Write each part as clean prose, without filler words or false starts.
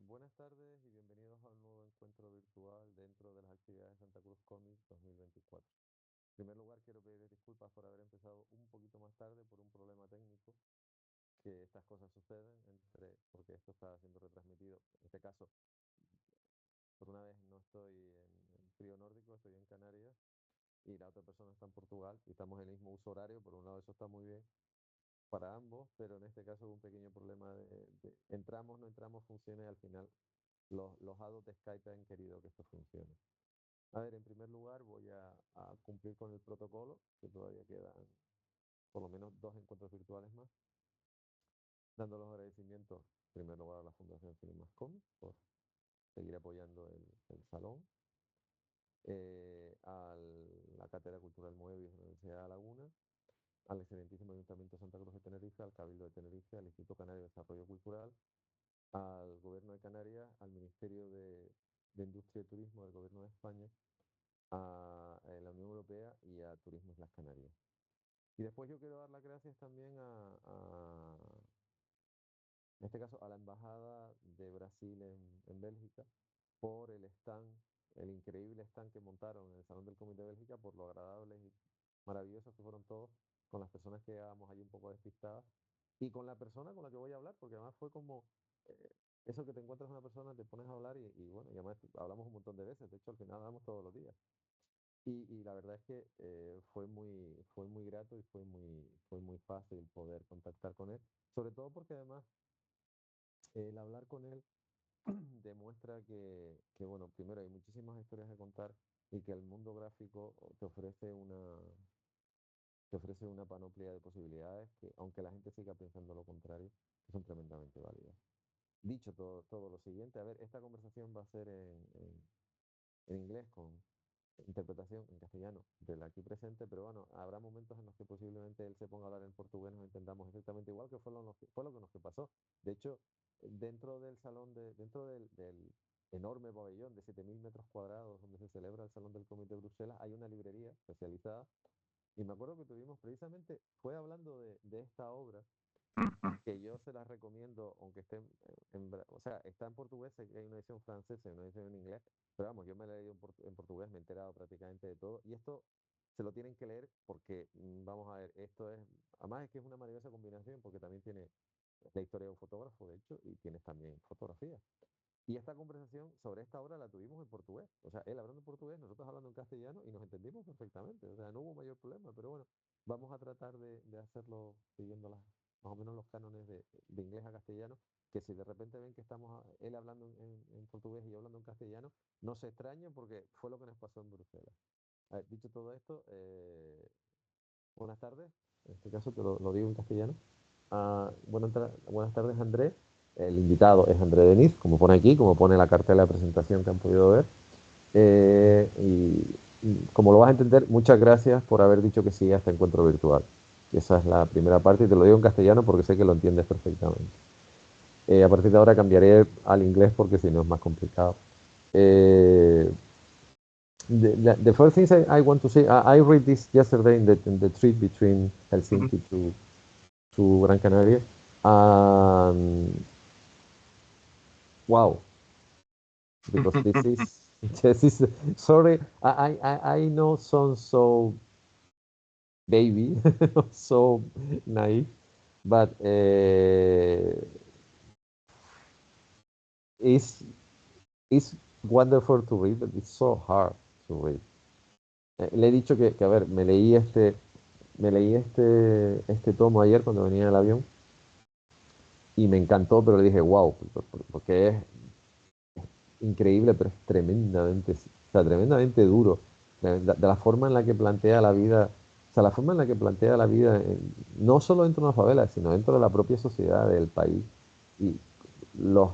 Buenas tardes y bienvenidos a un nuevo encuentro virtual dentro de las actividades de Santa Cruz Cómic 2024. En primer lugar, quiero pedir disculpas por haber empezado un poquito más tarde por un problema técnico, que estas cosas suceden porque esto está siendo retransmitido. En este caso, por una vez no estoy en frío nórdico, estoy en Canarias y la otra persona está en Portugal y estamos en el mismo uso horario. Por un lado eso está muy bien para ambos, pero en este caso hubo un pequeño problema de entramos, no entramos, funciona y al final los hados de Skype han querido que esto funcione. A ver, en primer lugar voy a cumplir con el protocolo, que todavía quedan por lo menos 2 encuentros virtuales más, dando los agradecimientos, en primer lugar, a la Fundación Tenemos Cómic por seguir apoyando el salón, a la Cátedra Cultural Moebius de la Universidad de Laguna, al excelentísimo Ayuntamiento de Santa Cruz de Tenerife, al Cabildo de Tenerife, al Instituto Canario de Desarrollo Cultural, al Gobierno de Canarias, al Ministerio de Industria y Turismo del Gobierno de España, a la Unión Europea y a Turismo Islas Canarias. Y después yo quiero dar las gracias también en este caso, a la Embajada de Brasil en Bélgica por el stand, el increíble stand que montaron en el Salón del Cómic de Bélgica, por lo agradables y maravillosos que fueron todos, con las personas que llegábamos allí un poco despistadas, y con la persona con la que voy a hablar, porque además fue como eso que te encuentras una persona, te pones a hablar y bueno, y además hablamos un montón de veces, de hecho al final hablamos todos los días. Y la verdad es que fue muy grato y fue muy fácil poder contactar con él, sobre todo porque además el hablar con él demuestra que, bueno, primero hay muchísimas historias que contar y que el mundo gráfico te ofrece una panoplia de posibilidades que, aunque la gente siga pensando lo contrario, que son tremendamente válidas. Dicho todo lo siguiente, a ver, esta conversación va a ser en inglés con interpretación en castellano del aquí presente, pero bueno, habrá momentos en los que posiblemente él se ponga a hablar en portugués, nos entendamos exactamente igual, que fue lo que nos pasó. De hecho, dentro del salón, dentro del enorme pabellón de 7.000 metros cuadrados donde se celebra el Salón del Cómic de Bruselas, hay una librería especializada. Y me acuerdo que tuvimos precisamente, fue hablando de esta obra, que yo se la recomiendo, aunque esté o sea, está en portugués, hay una edición francesa y una edición en inglés, pero vamos, yo me la he leído en portugués, me he enterado prácticamente de todo, y esto se lo tienen que leer porque, vamos a ver, esto es, además es que es una maravillosa combinación, porque también tiene la historia de un fotógrafo, de hecho, y tienes también fotografía. Y esta conversación sobre esta obra la tuvimos en portugués, o sea, él hablando en portugués, nosotros hablando en castellano, y nos entendimos perfectamente, o sea, no hubo mayor problema, pero bueno, vamos a tratar de hacerlo siguiendo más o menos los cánones de inglés a castellano, que si de repente ven que estamos él hablando en portugués y yo hablando en castellano, no se extrañen porque fue lo que nos pasó en Bruselas. A ver, dicho todo esto, buenas tardes, en este caso te lo digo en castellano. Buenas tardes, André. El invitado es André Diniz, como pone aquí, como pone la cartela de presentación que han podido ver. Y como lo vas a entender, muchas gracias por haber dicho que sí a este encuentro virtual. Y esa es la primera parte, y te lo digo en castellano porque sé que lo entiendes perfectamente. A partir de ahora cambiaré al inglés porque si no es más complicado. Eh, the first thing I want to say, I read this yesterday in the trip between Helsinki to Gran Canaria. Wow, because this is this is sorry, I know sounds so baby, so naive, but it's it's wonderful to read, but it's so hard to read. Le he dicho que, a ver, me leí este tomo ayer cuando venía en el avión y me encantó, pero le dije, wow, porque es increíble, pero es tremendamente duro. De la forma en la que plantea la vida, o sea, la forma en la que plantea la vida, no solo dentro de una favela, sino dentro de la propia sociedad del país. Y los,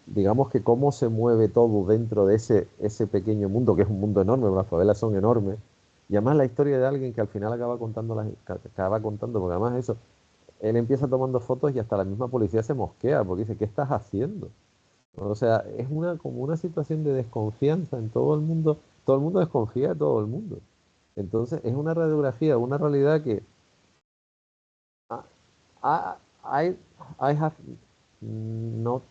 digamos que cómo se mueve todo dentro de ese pequeño mundo, que es un mundo enorme, las favelas son enormes. Y además la historia de alguien que al final acaba contando, porque además eso, él empieza tomando fotos y hasta la misma policía se mosquea, porque dice, ¿qué estás haciendo? O sea, es como una situación de desconfianza en todo el mundo desconfía de todo el mundo. Entonces, es una radiografía, una realidad que I, I, I have not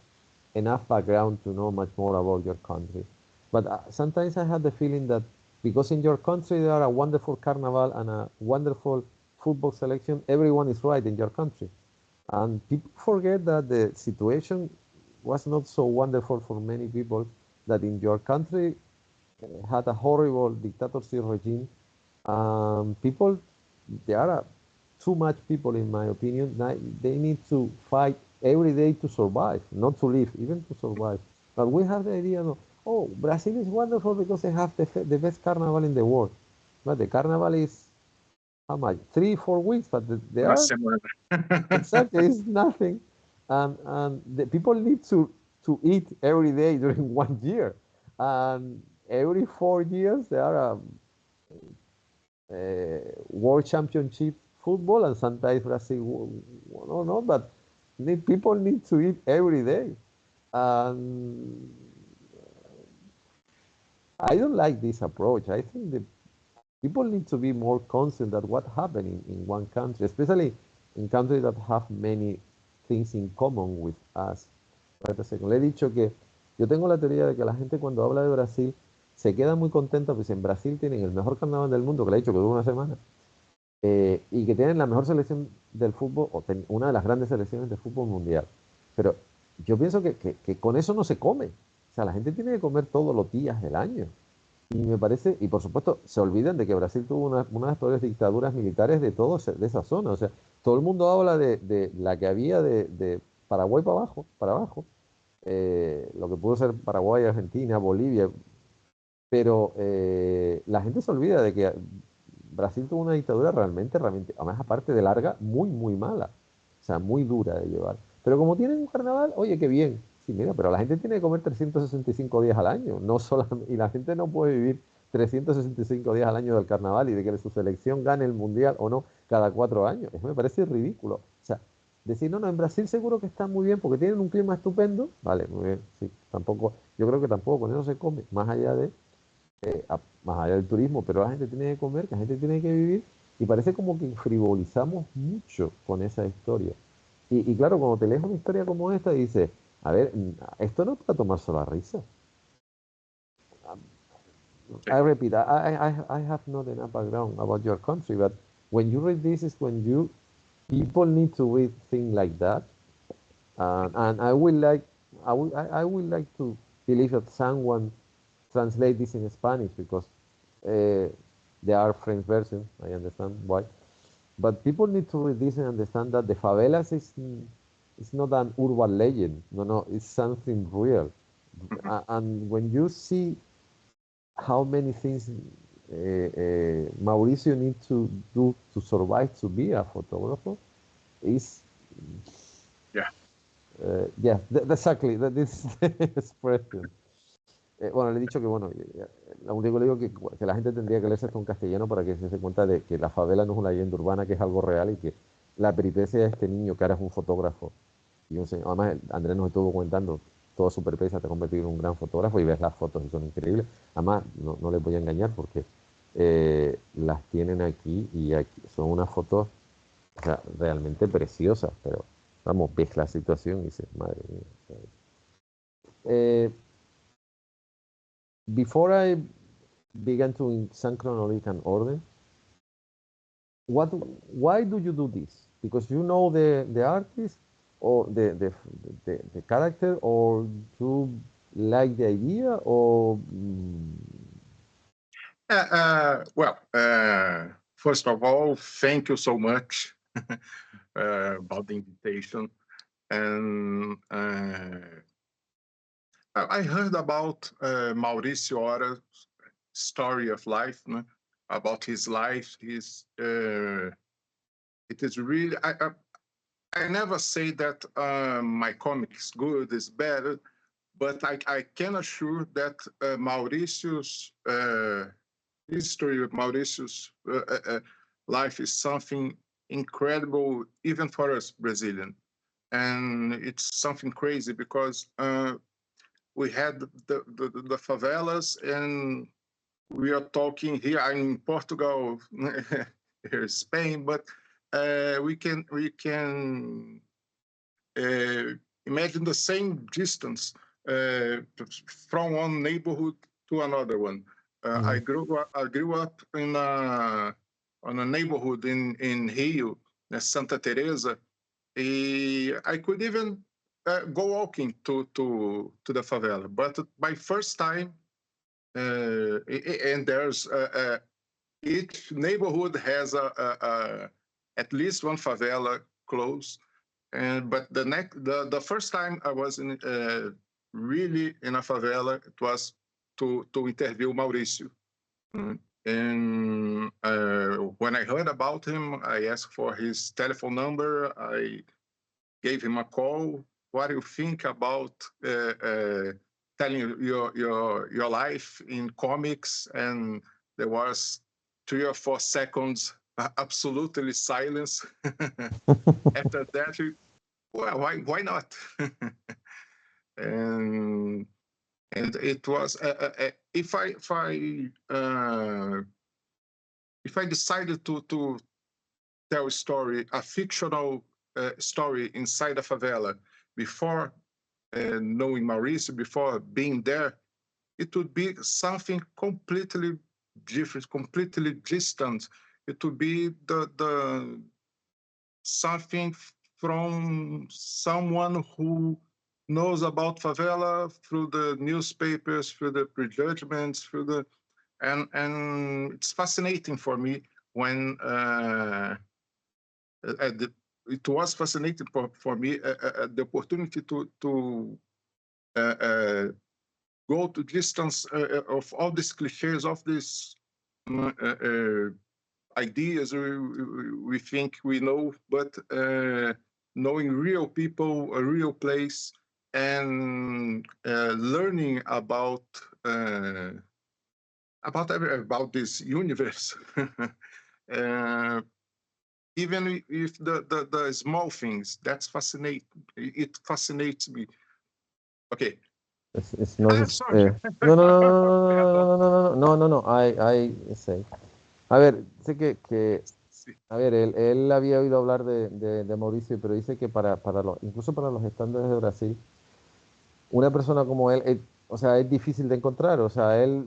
enough background to know much more about your country. But sometimes I have the feeling that because in your country there are a wonderful carnival and a wonderful football selection, everyone is right in your country. And people forget that the situation was not so wonderful for many people, that in your country had a horrible dictatorship regime. People, there are too much people, in my opinion. They need to fight every day to survive, not to live, even to survive. But we have the idea of, oh, Brazil is wonderful because they have the best carnival in the world. But the carnival is how much? 3, 4 weeks, but they Uma are semana. exactly, it's nothing. And the people need to eat every day during 1 year. And every 4 years, there are World Championship football, and sometimes Brazil, no, no, but people need to eat every day. And I don't like this approach. I think the people need to be more conscious that what happened in one country, especially in countries that have many things in common with us. Espérate un segundo. Le he dicho que yo tengo la teoría de que la gente cuando habla de Brasil se queda muy contenta, pues en Brasil tienen el mejor carnaval del mundo, que le he dicho que dura una semana, y que tienen la mejor selección del fútbol, o una de las grandes selecciones de fútbol mundial. Pero yo pienso que con eso no se come. O sea, la gente tiene que comer todos los días del año. Y me parece, y por supuesto, se olvidan de que Brasil tuvo una de las peores dictaduras militares de todos, de esa zona. O sea, todo el mundo habla de la que había de Paraguay para abajo, lo que pudo ser Paraguay, Argentina, Bolivia, pero la gente se olvida de que Brasil tuvo una dictadura realmente, además aparte de larga, muy, muy mala. O sea, muy dura de llevar. Pero como tienen un carnaval, oye, qué bien. Sí, mira, pero la gente tiene que comer 365 días al año, no solamente, y la gente no puede vivir 365 días al año del carnaval y de que su selección gane el mundial o no cada 4 años. Eso me parece ridículo. O sea, decir, no, no, en Brasil seguro que está muy bien porque tienen un clima estupendo. Vale, muy bien, sí, tampoco, yo creo que tampoco con eso se come, más allá de más allá del turismo, pero la gente tiene que comer, que la gente tiene que vivir, y parece como que frivolizamos mucho con esa historia. Y claro, cuando te lees una historia como esta, dices, a ver, esto no es para tomarse la risa. I repeat, I have not enough background about your country, but when you read this is when people need to read things like that. And I would like to believe that someone translate this in Spanish because uh, there are French versions. I understand why, but people need to read this and understand that the favelas is not an urban legend. No, no, it's something real. And when you see how many things Mauricio needs to do to survive to be a photographer, is Yeah. yeah, exactly. That is the expression. Bueno, le he dicho que, bueno, lo único que le digo que la gente tendría que leerse esto en castellano para que se dé cuenta de que la favela no es una leyenda urbana, que es algo real y que la peripecia de este niño que ahora es un fotógrafo. Y yo sé, además, Andrés nos estuvo comentando toda su peripecia, te ha convertido en un gran fotógrafo y ves las fotos y son increíbles. Además, no les voy a engañar porque las tienen aquí y aquí son unas fotos, o sea, realmente preciosas, pero vamos, ves la situación y dices, madre mía. Eh, Before I began to in some chronological order, why do you do this? Because you know the artist or the character, or you like the idea, or Well, first of all, thank you so much about the invitation. And I heard about Mauricio Ora's story of life, né? About his life. It is really, I never say that my comic is good, is bad, but I can assure that Mauricio's history, Mauricio's life is something incredible, even for us Brazilian. And it's something crazy because we had the favelas, and we are talking here. I'm in Portugal, here Spain, but we can imagine the same distance from one neighborhood to another one. I grew up in on a neighborhood in Rio, Santa Teresa. I could even go walking to the favela, but my first time, and there's each neighborhood has at least one favela close. But the first time I was really in a favela, it was to interview Mauricio. And when I heard about him, I asked for his telephone number. I gave him a call. What do you think about telling your life in comics? And there was 3 or 4 seconds absolutely silence. After that, well, why not? and it was if I decided to tell a story, a fictional story inside a favela before knowing Mauricio, before being there, it would be something completely different, completely distant. It would be the something from someone who knows about favela through the newspapers, through the prejudgments, through the and it's fascinating for me when it was fascinating for me the opportunity to go to distance of all these cliches, of these ideas we think we know, but knowing real people, a real place, and learning about this universe. Even if the small things, that's fascinating. It fascinates me. Okay. It's not Sorry. no, I say. A ver, sé que Sí. a ver, él había oído hablar de Mauricio, pero dice que incluso para los estándares de Brasil, una persona como él, o sea, es difícil de encontrar, o sea, él,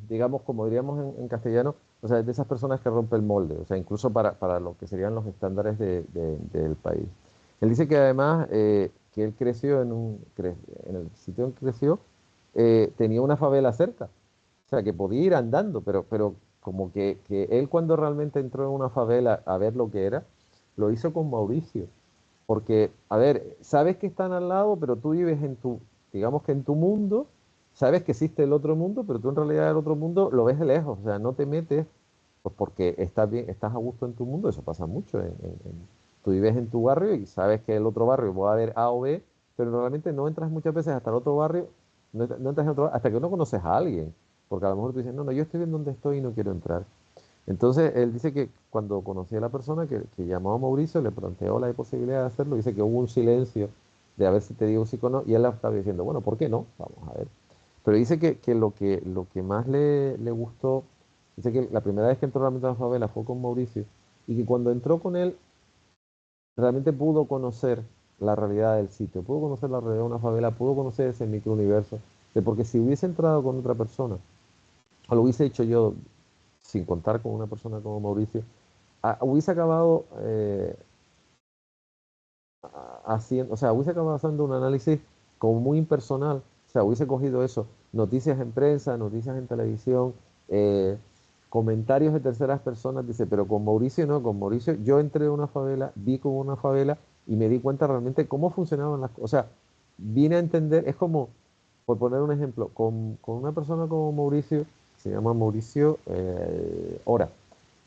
digamos, como diríamos en castellano, o sea, es de esas personas que rompe el molde, o sea, incluso para lo que serían los estándares del país. Él dice que además que él creció en el sitio en que creció, tenía una favela cerca, o sea, que podía ir andando, pero como que él cuando realmente entró en una favela a ver lo que era, lo hizo con Mauricio. Porque, a ver, sabes que están al lado, pero tú vives digamos que en tu mundo, sabes que existe el otro mundo, pero tú en realidad el otro mundo lo ves de lejos, o sea, no te metes, pues porque estás bien, estás a gusto en tu mundo, eso pasa mucho. Tú vives en tu barrio y sabes que el otro barrio va a haber A o B, pero normalmente no entras muchas veces hasta el otro barrio, no entras en otro barrio, hasta que no conoces a alguien, porque a lo mejor tú dices, no, yo estoy bien donde estoy y no quiero entrar. Entonces, él dice que cuando conocí a la persona que llamó a Mauricio, le planteó la posibilidad de hacerlo, dice que hubo un silencio de a ver si te digo sí o no, y él estaba diciendo, bueno, ¿por qué no? Vamos a ver. Pero dice que lo que más le gustó, dice que la primera vez que entró realmente a la favela fue con Mauricio, y que cuando entró con él, realmente pudo conocer la realidad del sitio, pudo conocer la realidad de una favela, pudo conocer ese microuniverso, porque si hubiese entrado con otra persona, o lo hubiese hecho yo sin contar con una persona como Mauricio, hubiese acabado haciendo, o sea, hubiese acabado haciendo un análisis como muy impersonal, o sea, hubiese cogido eso, noticias en prensa, noticias en televisión, comentarios de terceras personas, dice, pero con Mauricio no, con Mauricio yo entré a una favela, vi como una favela y me di cuenta realmente cómo funcionaban las cosas, o sea, vine a entender, es como, por poner un ejemplo, con una persona como Mauricio, se llama Mauricio Ora,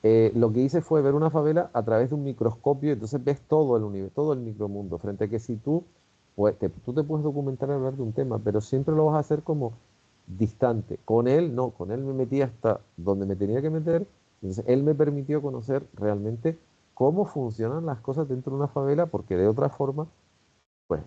lo que hice fue ver una favela a través de un microscopio, entonces ves todo el universo, todo el micromundo, frente a que si tú, pues, tú te puedes documentar y hablar de un tema, pero siempre lo vas a hacer como distante. Con él, no, con él me metí hasta donde me tenía que meter, entonces él me permitió conocer realmente cómo funcionan las cosas dentro de una favela, porque de otra forma, pues,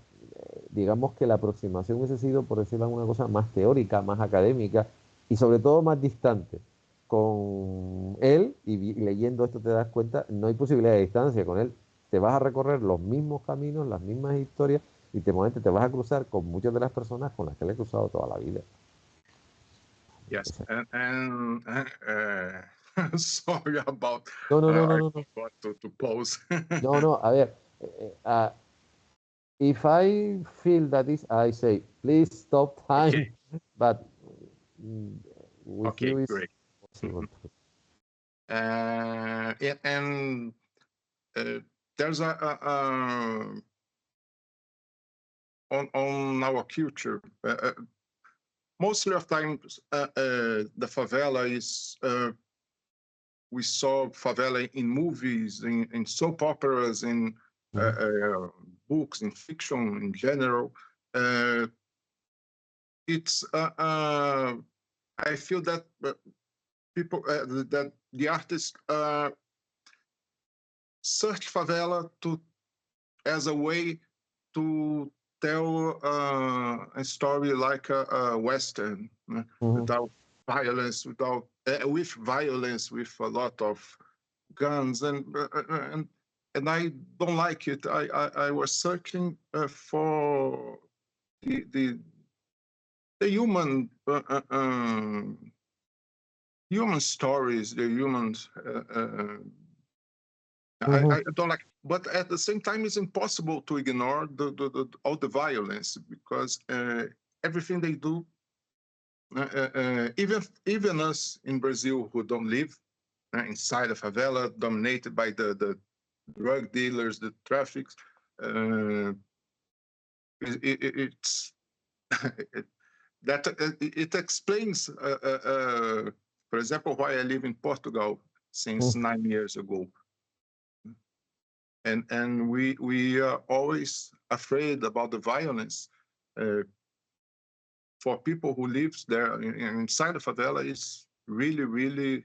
digamos que la aproximación hubiese sido, por decirlo alguna cosa, más teórica, más académica y sobre todo más distante. Con él, y leyendo esto te das cuenta, no hay posibilidad de distancia. Con él te vas a recorrer los mismos caminos, las mismas historias, y te vas a cruzar con muchas de las personas con las que le he cruzado toda la vida. Yes, and sorry about. No. I forgot to pause. No, a ver, if I feel that is, I say, please stop time, Okay. but with Okay, you it's great. possible. And there's on our culture, mostly of times the favela is, we saw favela in movies, in soap operas, in books, in fiction in general. It's I feel that people, that the artists search favela as a way to tell a story like a Western, without violence, with violence, with a lot of guns, and I don't like it. I was searching for the human human stories, the humans. I don't like, but at the same time, it's impossible to ignore all the violence, because everything they do, even us in Brazil who don't live inside a favela, dominated by the drug dealers, the traffics, it's that it explains, for example, why I live in Portugal since 9 years ago. And we are always afraid about the violence. For people who lives there inside the favela is really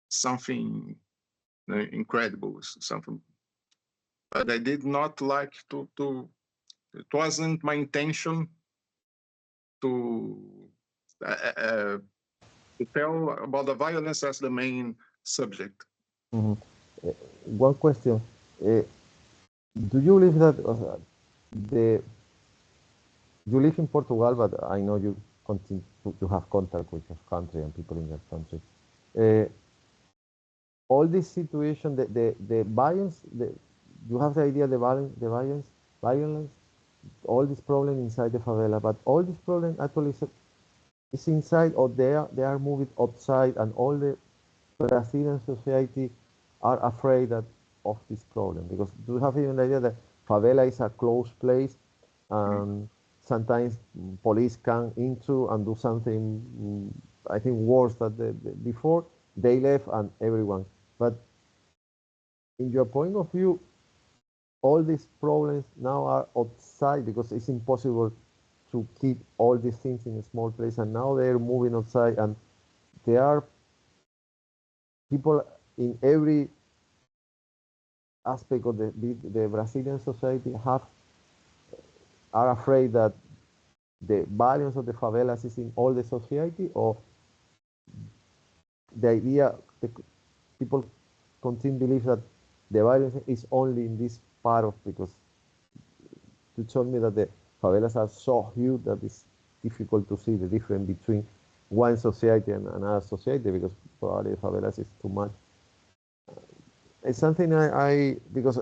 something incredible, something. But I did not like to. It wasn't my intention to tell about the violence as the main subject. One question: do you live that you live in Portugal, but I know you continue to have contact with your country and people in your country. All this situation, the violence, you have the idea the violence, all this problem inside the favela, but all this problem actually is inside, or they are moving outside, and all the Brazilian society are afraid of this problem, because do you have even the idea that favela is a closed place, and sometimes police come into and do something, I think, worse than before they left and everyone. But in your point of view, all these problems now are outside, because it's impossible to keep all these things in a small place, and now they're moving outside, and there are people in every aspect of the Brazilian society are afraid that the violence of the favelas is in all the society, or the idea, the people continue to believe that the violence is only in this part of, because you told me that the favelas are so huge that it's difficult to see the difference between one society and another society, because probably the favelas is too much. It's something because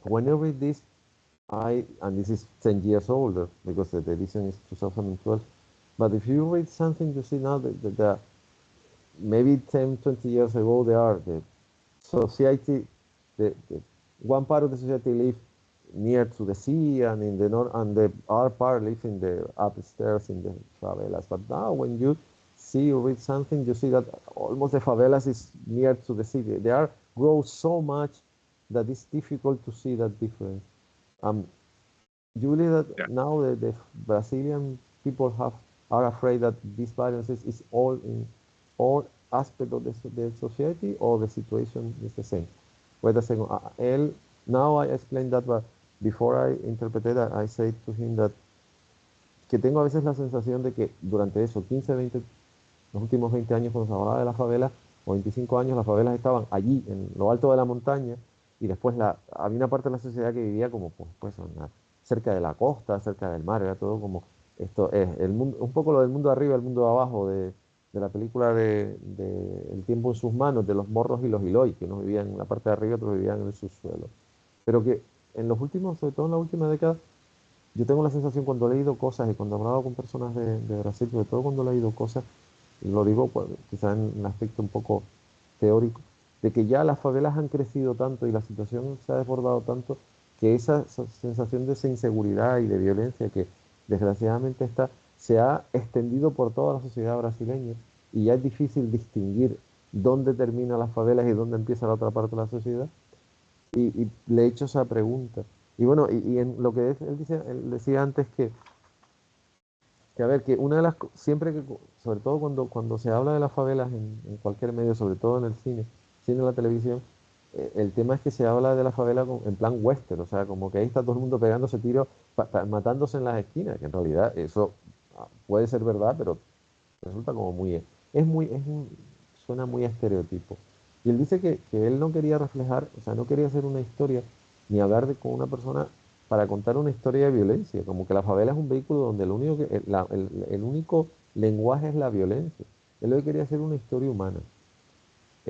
when I read this, and this is 10 years older, because the edition is 2012, but if you read something, you see now that maybe 10, 20 years ago, the society, the one part of the society live near to the sea, and in the north, and the other part live in the upstairs in the favelas. But now when you read something, you see that almost the favelas is near to the city. They are grow so much that it's difficult to see that difference. You believe that now the Brazilian people are afraid that this violence is all in all aspects of the society, or the situation is the same? Wait a second. Now I explained that, but before I interpreted that, I said to him que tengo a veces la sensación de que durante eso, 15, 20, los últimos 20 años, cuando se hablaba de la favela, o 25 años, las favelas estaban allí, en lo alto de la montaña, y después había una parte de la sociedad que vivía como pues, cerca de la costa, cerca del mar, era todo como, esto es el mundo, un poco lo del mundo de arriba, el mundo de abajo, de la película de El tiempo en sus manos, de los morros y los Iloy, que unos vivían en la parte de arriba y otros vivían en el subsuelo. Pero que en los últimos, sobre todo en la última década, yo tengo la sensación cuando he leído cosas y cuando he hablado con personas de Brasil, sobre todo cuando he leído cosas, y lo digo pues, quizás en un aspecto un poco teórico, de que ya las favelas han crecido tanto y la situación se ha desbordado tanto que esa sensación de inseguridad y de violencia que desgraciadamente se ha extendido por toda la sociedad brasileña y ya es difícil distinguir dónde terminan las favelas y dónde empieza la otra parte de la sociedad. Y le he hecho esa pregunta. Y bueno, y en lo que él decía antes que a ver, que una de las siempre que, sobre todo cuando se habla de las favelas en cualquier medio, sobre todo en el cine o la televisión, el tema es que se habla de la favela en plan western, o sea, como que ahí está todo el mundo pegándose tiros, matándose en las esquinas, que en realidad eso puede ser verdad, pero resulta como suena muy a estereotipo. Y él dice que él no quería reflejar, o sea, no quería hacer una historia ni hablar con una persona para contar una historia de violencia, como que la favela es un vehículo donde lo único el único lenguaje es la violencia. Él lo que quería hacer una historia humana,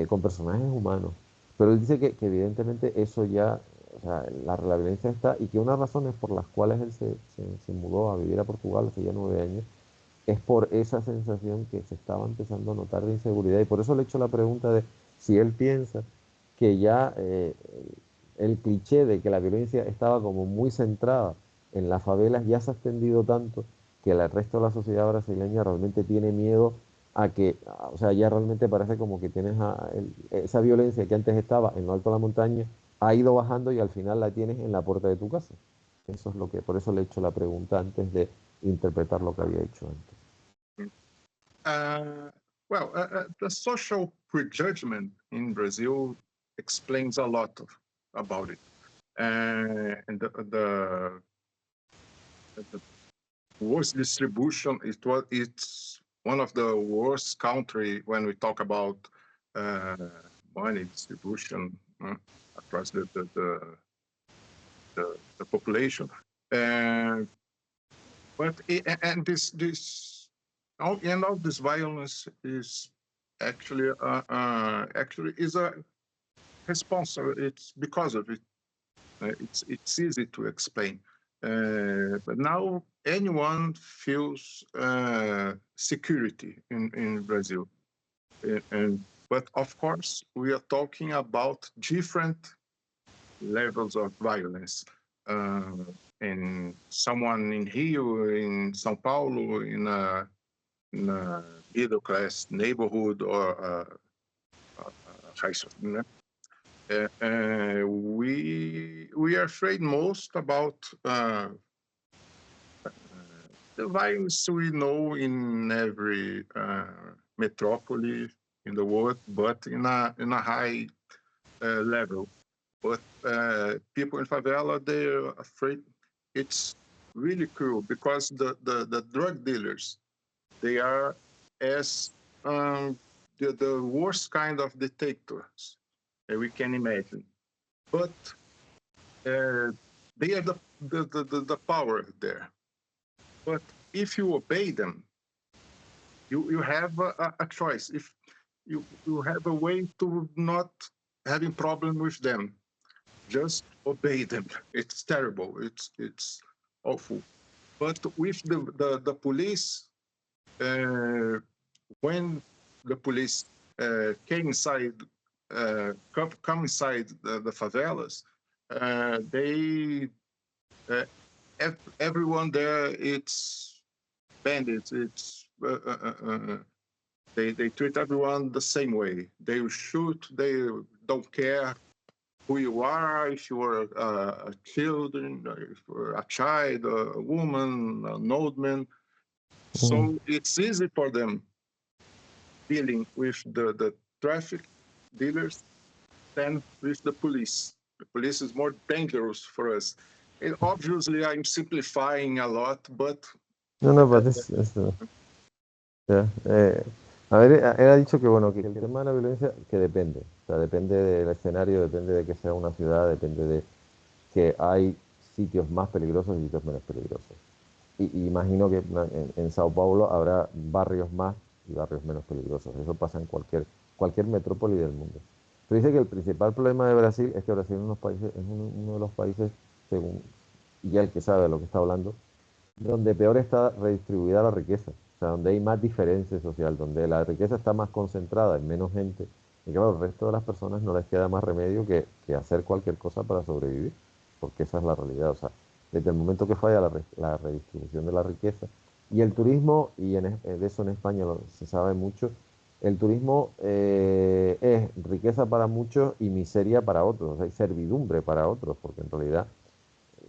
con personajes humanos. Pero él dice que evidentemente eso ya, o sea, la violencia está, y que una de las razones por las cuales él se mudó a vivir a Portugal hace ya 9 años, es por esa sensación que se estaba empezando a notar de inseguridad. Y por eso le he hecho la pregunta de si él piensa que ya el cliché de que la violencia estaba como muy centrada en las favelas ya se ha extendido tanto que el resto de la sociedad brasileña realmente tiene miedo a que, o sea, ya realmente parece como que tienes esa violencia que antes estaba en lo alto de la montaña, ha ido bajando y al final la tienes en la puerta de tu casa. Eso es por eso le he hecho la pregunta antes de interpretar lo que había hecho antes. The social prejudgment in Brazil explains a lot about it. And the worst distribution, it's one of the worst country when we talk about money distribution across the population. But all this violence is actually is a responsible. It's because of it. It's easy to explain. But now anyone feels security in Brazil, but of course we are talking about different levels of violence. And someone in Rio, in São Paulo, in a middle class neighborhood or high school. We are afraid most about the violence we know in every metropolis in the world, but in a high level. But people in favela, they're afraid. It's really cruel because the drug dealers, they are as the worst kind of dictators we can imagine. But they are the power there. But if you obey them, you have a choice. If you have a way to not having problem with them, just obey them. It's terrible. It's awful. But with the police, when the police came inside, come inside the favelas, everyone there, it's bandits. It's they treat everyone the same way. They shoot. They don't care who you are, if you are a children, if you're a child, a woman, an old man. So it's easy for them dealing with the traffic dealers than with the police. The police is more dangerous for us. And obviously, I'm simplifying a lot, but... No, but yeah. A ver, él ha dicho que bueno, que el tema de la violencia, que depende. O sea, depende del escenario, depende de que sea una ciudad, depende de que hay sitios más peligrosos y sitios menos peligrosos. Y imagino que en Sao Paulo habrá barrios más y barrios menos peligrosos. Eso pasa en cualquier metrópoli del mundo. Pero dice que el principal problema de Brasil es que Brasil es uno de los países, según y el que sabe de lo que está hablando, donde peor está redistribuida la riqueza. O sea, donde hay más diferencia social, donde la riqueza está más concentrada en menos gente. Y claro, el resto de las personas no les queda más remedio que hacer cualquier cosa para sobrevivir, porque esa es la realidad. O sea, desde el momento que falla la redistribución de la riqueza. Y el turismo, de eso en España se sabe mucho, el turismo es riqueza para muchos y miseria para otros, o sea, hay servidumbre para otros, porque en realidad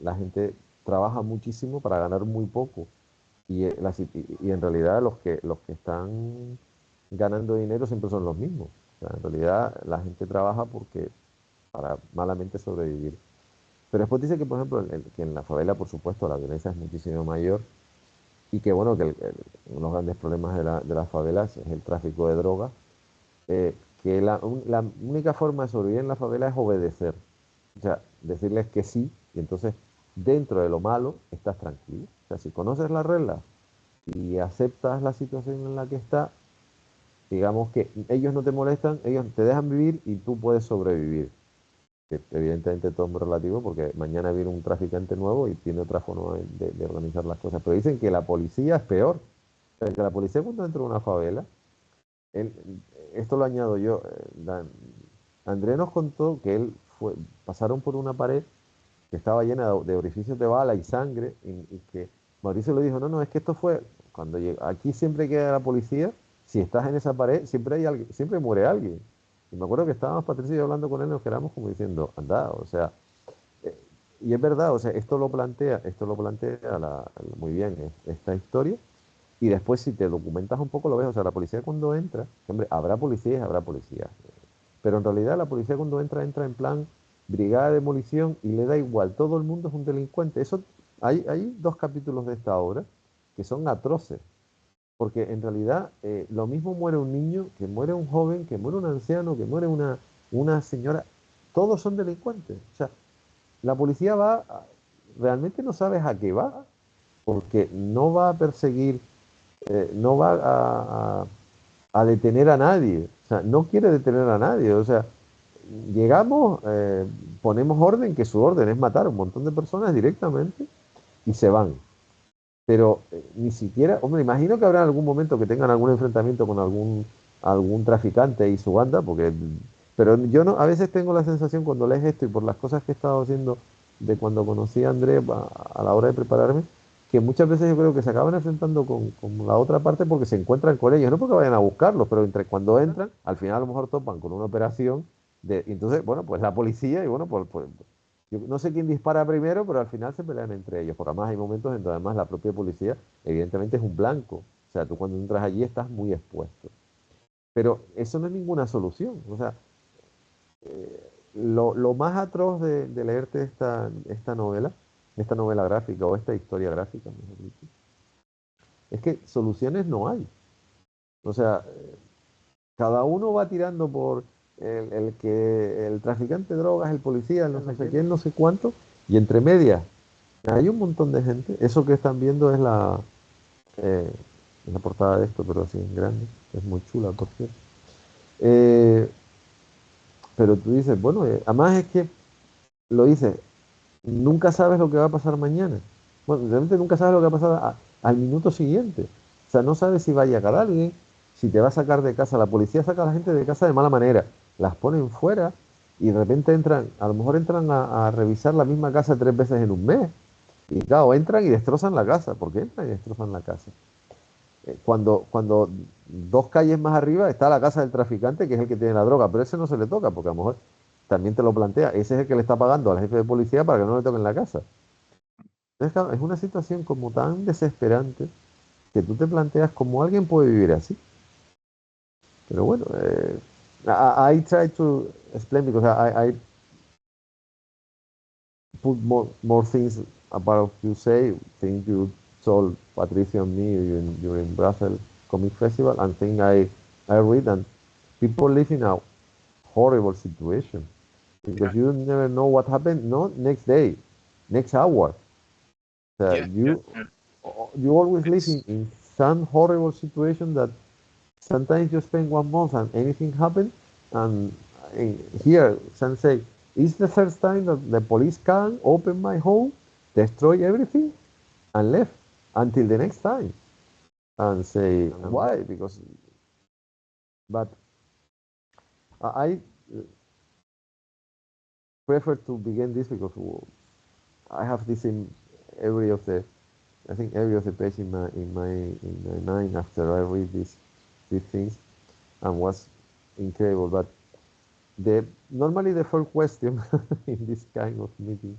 la gente trabaja muchísimo para ganar muy poco y en realidad los que están ganando dinero siempre son los mismos. O sea, en realidad la gente trabaja para malamente sobrevivir. Pero después dice que, por ejemplo, que en la favela, por supuesto, la violencia es muchísimo mayor y que, bueno, que uno de los grandes problemas de las favelas es el tráfico de drogas, que la única forma de sobrevivir en la favela es obedecer. O sea, decirles que sí, y entonces dentro de lo malo estás tranquilo. O sea, si conoces las reglas y aceptas la situación en la que está, digamos que ellos no te molestan, ellos te dejan vivir y tú puedes sobrevivir. Que evidentemente todo es muy relativo porque mañana viene un traficante nuevo y tiene otra forma de organizar las cosas. Pero dicen que la policía es peor. O sea, que la policía cuando entra a una favela, él- esto lo añado yo, André nos contó que pasaron por una pared que estaba llena de orificios de bala y sangre, y que Mauricio le dijo, no, no, es que esto fue, cuando aquí siempre queda la policía, si estás en esa pared, siempre hay alguien, siempre muere alguien. Y me acuerdo que estábamos Patricia y yo hablando con él, nos quedamos como diciendo, anda, o sea, eh, y es verdad, o sea, esto lo plantea muy bien esta historia, y después si te documentas un poco lo ves, o sea, la policía cuando entra, hombre, habrá policías, pero en realidad la policía cuando entra en plan brigada de demolición y le da igual, todo el mundo es un delincuente. Eso, hay dos capítulos de esta obra que son atroces, porque en realidad lo mismo muere un niño, que muere un joven, que muere un anciano, que muere una señora, todos son delincuentes. O sea, la policía realmente no sabes a qué va, porque no va a perseguir, no va a detener a nadie, o sea, no quiere detener a nadie, o sea, llegamos, ponemos orden, que su orden es matar a un montón de personas directamente y se van. Pero ni siquiera, hombre, imagino que habrá algún momento que tengan algún enfrentamiento con algún traficante y su banda, pero yo no, a veces tengo la sensación cuando lees esto y por las cosas que he estado haciendo de cuando conocí a André a la hora de prepararme, que muchas veces yo creo que se acaban enfrentando con la otra parte porque se encuentran con ellos, no porque vayan a buscarlos, pero cuando entran, al final a lo mejor topan con una operación y entonces, bueno, pues la policía y bueno, pues yo no sé quién dispara primero, pero al final se pelean entre ellos, porque además hay momentos en donde además la propia policía evidentemente es un blanco, o sea, tú cuando entras allí estás muy expuesto. Pero eso no es ninguna solución, o sea, lo más atroz de leerte esta novela gráfica o esta historia gráfica, mejor dicho, es que soluciones no hay. O sea, cada uno va tirando por el traficante de drogas, el policía, el no sé quién, no sé cuánto, y entre medias hay un montón de gente. Eso que están viendo eh, es la portada de esto, pero así en grande. Es muy chula, por cierto. Eh, pero tú dices, bueno, además es que lo dices, nunca sabes lo que va a pasar mañana. Bueno, realmente nunca sabes lo que va a pasar al minuto siguiente. O sea, no sabes si va a llegar alguien, si te va a sacar de casa. La policía saca a la gente de casa de mala manera. Las ponen fuera y de repente entran, a lo mejor entran a revisar la misma casa 3 veces en un mes. Y claro, entran y destrozan la casa. ¿Por qué entran y destrozan la casa? Cuando 2 calles más arriba está la casa del traficante, que es el que tiene la droga, pero ese no se le toca, porque a lo mejor también te lo plantea. Ese es el que le está pagando al jefe de policía para que no le toquen la casa. Entonces, claro, es una situación como tan desesperante que tú te planteas cómo alguien puede vivir así. Pero bueno, I try to explain because I put more things about you say, things you told Patricia and me during Brussels Comic Festival, and things I read, and people live in a horrible situation because Yeah. you never know what happened. No, next day, next hour. Yeah. Yeah. Yeah. You always live It's in some horrible situation that sometimes you spend 1 month and anything happens. And here, some say, it's the first time that the police can open my home, destroy everything, and left until the next time. And say, why? Because, but I prefer to begin this because I have this in every of the, I think every of the page in my mind after I read these things, and was incredible. But normally the first question in this kind of meeting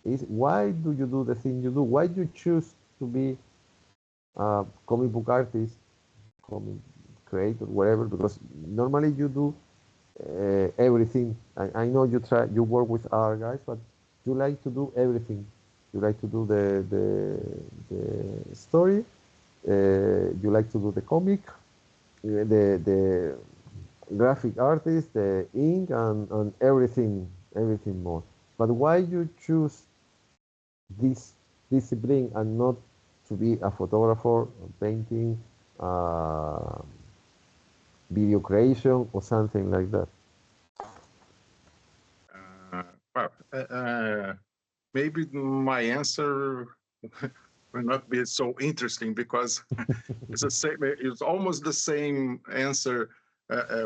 is, why do you do the thing you do? Why do you choose to be a comic book artist, comic creator, whatever? Because normally you do everything. I know you work with art guys, but you like to do everything. You like to do the story. You like to do the comic, the graphic artist, the ink, and everything more. But why you choose this discipline and not to be a photographer, painting, uh, video creation, or something like that? well, maybe my answer will not be so interesting because it's the same. It's almost the same answer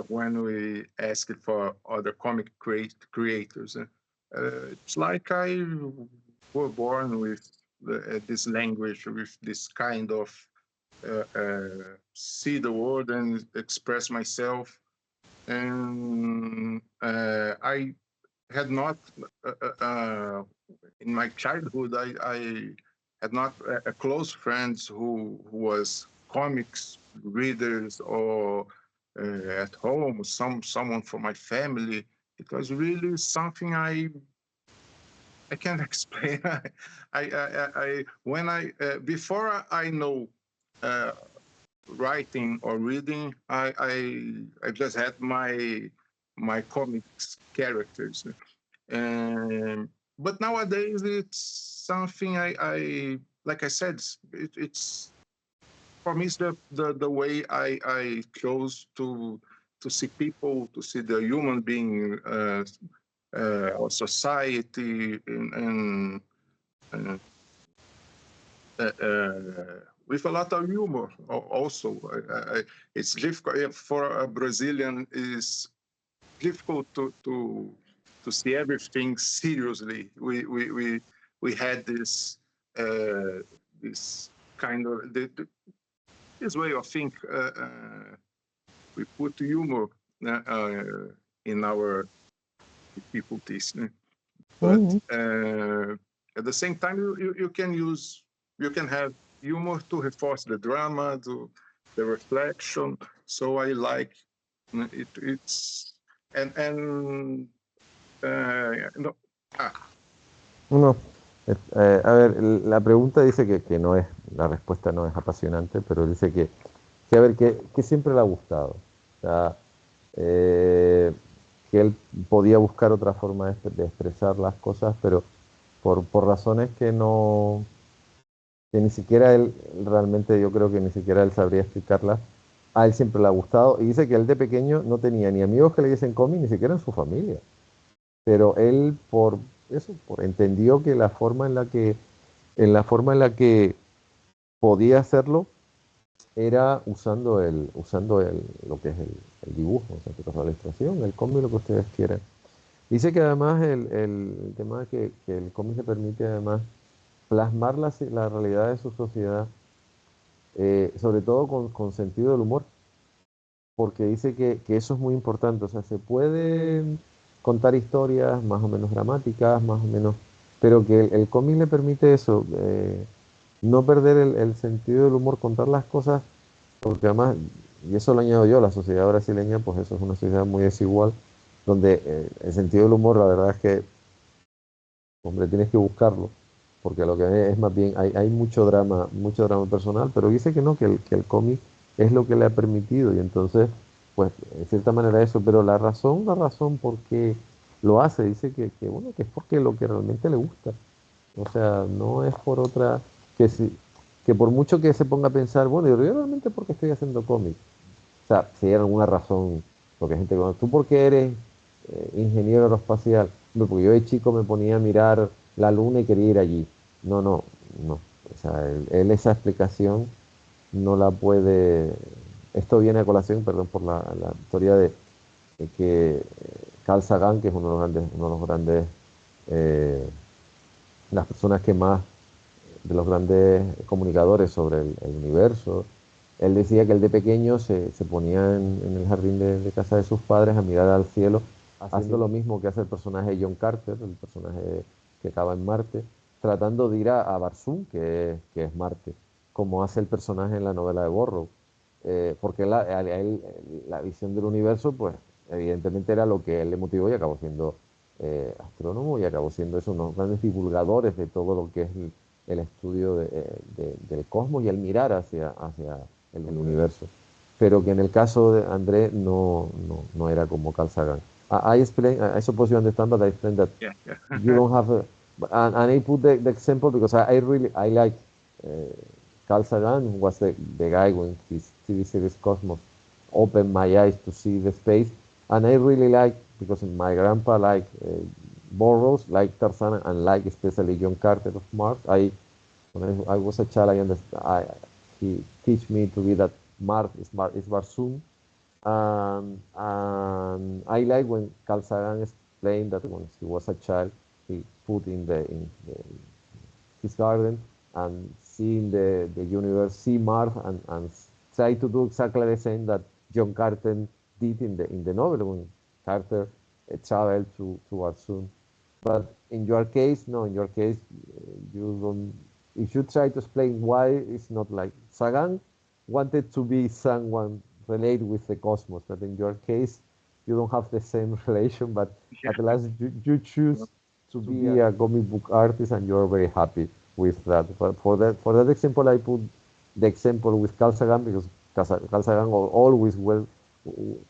when we ask it for other comic creators. It's like I were born with this language, with this kind of see the world and express myself. And I had not in my childhood. I had not a close friends who was comics readers or at home someone from my family. It was really something I can't explain. I when I before I know writing or reading, I just had my comics characters. Um, but nowadays it's something I like I said, it's for me it's the way I chose to see people, to see the human being, or society, and with a lot of humor also. It's difficult for a Brazilian. Is difficult to see everything seriously. We had this kind of this way of think. We put humor in our difficulties, but Mhm. at the same time, you can have humor to reinforce the drama, to the reflection. So I like it. It's and no, ah, No, a ver, la pregunta dice que no es, la respuesta no es apasionante, pero dice que a ver, que siempre le ha gustado. O sea, que él podía buscar otra forma de expresar las cosas, pero por razones que no, que ni siquiera él, realmente yo creo que ni siquiera él sabría explicarlas, a él siempre le ha gustado. Y dice que él de pequeño no tenía ni amigos que le diesen cómic, ni siquiera en su familia. Pero él por eso, entendió que en la forma en la que podía hacerlo era lo que es el dibujo, o sea, la ilustración, el cómic, lo que ustedes quieran. Dice que además el tema de que el cómic le permite además plasmar la realidad de su sociedad, sobre todo con sentido del humor, porque dice que eso es muy importante. O sea, se pueden contar historias más o menos dramáticas, más o menos, pero que el cómic le permite eso, no perder el sentido del humor, contar las cosas, porque además, y eso lo añado yo, la sociedad brasileña, pues eso es una sociedad muy desigual, donde el sentido del humor, la verdad es que, hombre, tienes que buscarlo, porque lo que es más bien, hay mucho drama personal, pero dice que no, que el cómic es lo que le ha permitido, y entonces pues en cierta manera eso, pero la razón por qué lo hace, dice bueno, que es porque lo que realmente le gusta. O sea, no es por otra, que si, que por mucho que se ponga a pensar, bueno, yo realmente porque estoy haciendo cómics. O sea, si hay alguna razón, porque hay gente que, ¿tú por qué eres ingeniero aeroespacial? No, porque yo de chico me ponía a mirar la luna y quería ir allí. No, no, no. O sea, él esa explicación no la puede. Esto viene a colación, perdón por la teoría de que Carl Sagan, que es uno de los grandes las personas que más, de los grandes comunicadores sobre el universo, él decía que él de pequeño se ponía en el jardín de casa de sus padres a mirar al cielo, haciendo lo mismo que hace el personaje de John Carter, el personaje que acaba en Marte, tratando de ir a Barsum, que es Marte, como hace el personaje en la novela de Borrow. Porque a él, la visión del universo, pues evidentemente era lo que a él le motivó y acabó siendo astrónomo y acabó siendo eso, unos grandes divulgadores de todo lo que es el estudio del cosmos y el mirar hacia el universo. Pero que en el caso de André no era como Carl Sagan. I suppose you understand, but I explained that Yeah, yeah. you don't have a, and I put the example because I like uh, Carl Sagan, who was the guy when his TV series Cosmos opened my eyes to see the space, and I really like, because my grandpa liked Burroughs, like Tarzan, and like especially John Carter of Mars. When I was a child, he teach me to be that Mars is Barsum, and I like when Carl Sagan explained that when he was a child, he put his garden and seeing the universe, see Mars, and try to do exactly the same that John Carter did in the novel when Carter traveled to Arzum. But in your case, no, in your case, you don't. If you try to explain why it's not like Sagan wanted to be someone related with the cosmos, but in your case, you don't have the same relation, but Yeah. at last you choose to be a comic book artist and you're very happy with that. But for that example, I put the example with Carl Sagan because Carl Sagan always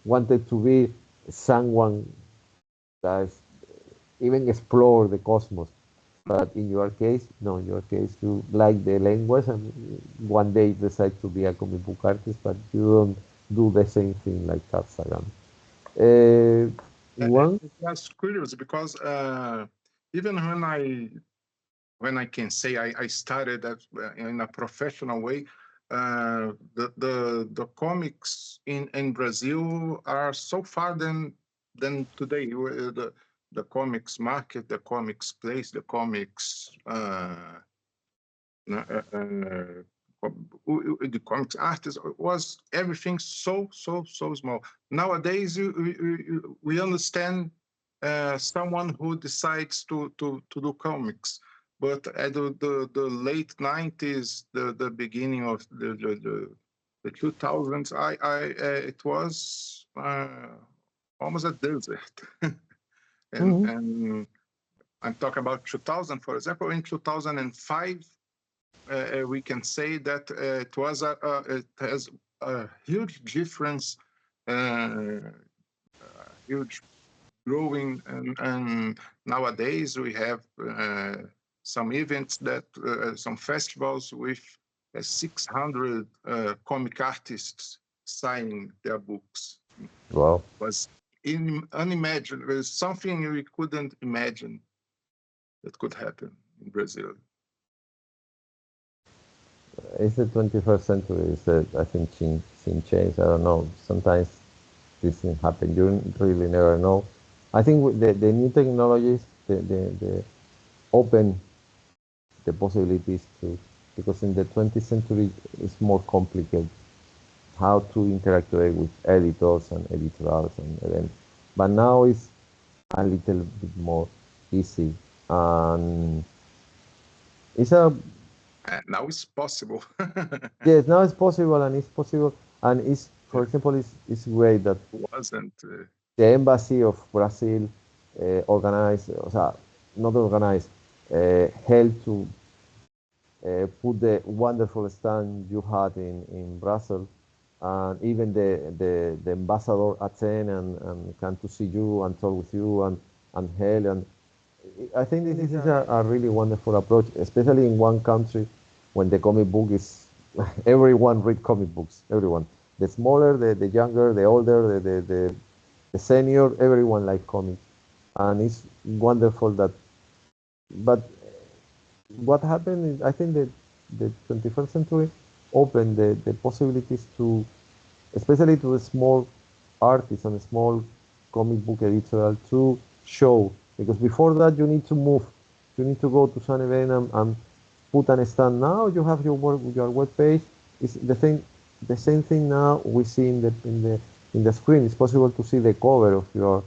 wanted to be someone that even explore the cosmos. But in your case, no, in your case, you like the language and one day decide to be a comic book artist, but you don't do the same thing like Carl Sagan. One? That's curious because even when I can say I started in a professional way, the comics in Brazil are so far than today. The comics market, the comics place, the comics the comics artist was everything so small. Nowadays, we understand someone who decides to do comics, but at the late 90s, the beginning of the 2000s, it was almost a desert. And I'm talking about 2000, for example. In 2005, we can say that it has a huge difference, huge growing, and nowadays we have some events some festivals with 600 comic artists signing their books. Wow. It was unimaginable. It was something we couldn't imagine that could happen in Brazil. It's the 21st century. I think, things change. I don't know. Sometimes these things happen. You really never know. I think with the new technologies, the open the possibilities to, because in the 20th century it's more complicated how to interact with editors and editorials and events. But now it's a little bit more easy. And it's a Now it's possible. yes, now it's possible and it's possible and it's, for example, it's great that Wasn't the embassy of Brazil organized, o sea, not organized, helped to put the wonderful stand you had in Brussels and even the ambassador attend and come to see you and talk with you and help. And I think this is a really wonderful approach, especially in one country when the comic book is everyone read comic books, everyone. The smaller, the younger, the older, the senior, everyone like comics. And it's wonderful that, but what happened is, I think that the 21st century opened the possibilities to, especially to the small artists and small comic book editorial to show, because before that you need to move, you need to go to some event and put an stand. Now you have your work, your web page. It's the same thing now we see in the screen. It's possible to see the cover of your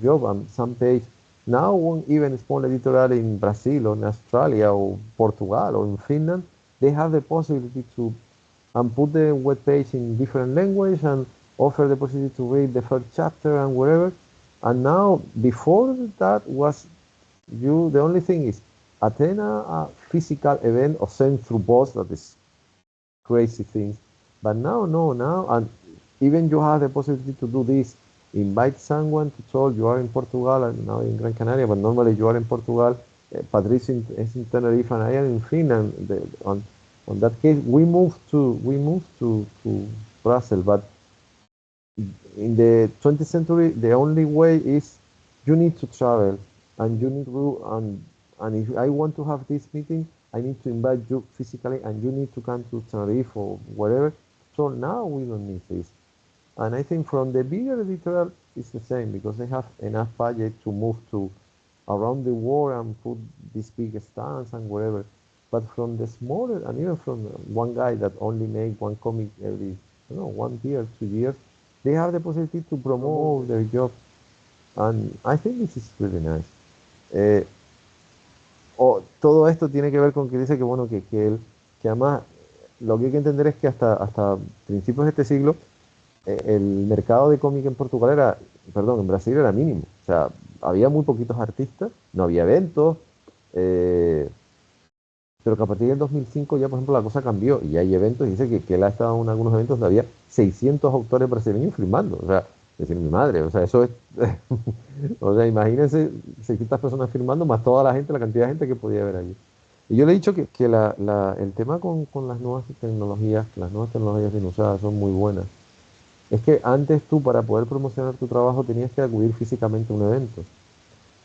job and some page. Now even small editorial in Brazil or in Australia or Portugal or in Finland, they have the possibility to and put the web page in different language and offer the possibility to read the first chapter and whatever. And now, before that was the only thing is attend a physical event or send through post, that is crazy things. But now, no, now, and even you have the possibility to do this, invite someone to talk. You are in Portugal and now in Gran Canaria, but normally you are in Portugal. Patricia is in Tenerife and I am in Finland. On that case, we moved to Brussels, but in the 20th century, the only way is you need to travel and you need to, and if I want to have this meeting, I need to invite you physically and you need to come to Tenerife or wherever. So now we don't need this. And I think from the bigger editorial, it's the same because they have enough budget to move to around the world and put these big stands and whatever. But from the smaller, and even from one guy that only make one comic every, 1 year, 2 years, they have the possibility to promote their job. And I think this is really nice. Todo esto tiene que ver con que dice que, bueno, que además lo que hay que entender es que hasta principios de este siglo, el mercado de cómic en Portugal en Brasil era mínimo. O sea, había muy poquitos artistas, no había eventos, pero que a partir del 2005 ya, por ejemplo, la cosa cambió y hay eventos, y dice que él ha estado en algunos eventos donde había 600 autores brasileños firmando. O sea, decir, mi madre, o sea, eso es, o sea, imagínense 600 personas firmando más toda la gente, la cantidad de gente que podía haber allí. Y yo le he dicho que el tema con las nuevas tecnologías bien usadas son muy buenas. Es que antes tú, para poder promocionar tu trabajo, tenías que acudir físicamente a un evento.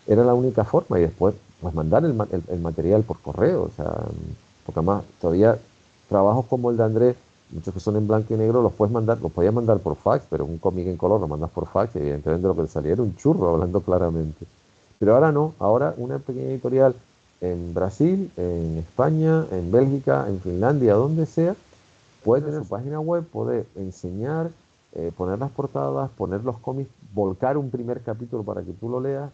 Era la única forma, y después pues mandar el material por correo. O sea, porque además todavía trabajos como el de Andrés, muchos que son en blanco y negro, los podías mandar por fax, pero un cómic en color lo mandas por fax y evidentemente lo que te salía era un churro, hablando claramente. Pero ahora no, ahora una pequeña editorial en Brasil, en España, en Bélgica, en Finlandia, donde sea, puede tener su página web, puede enseñar, poner las portadas, poner los cómics, volcar un primer capítulo para que tú lo leas.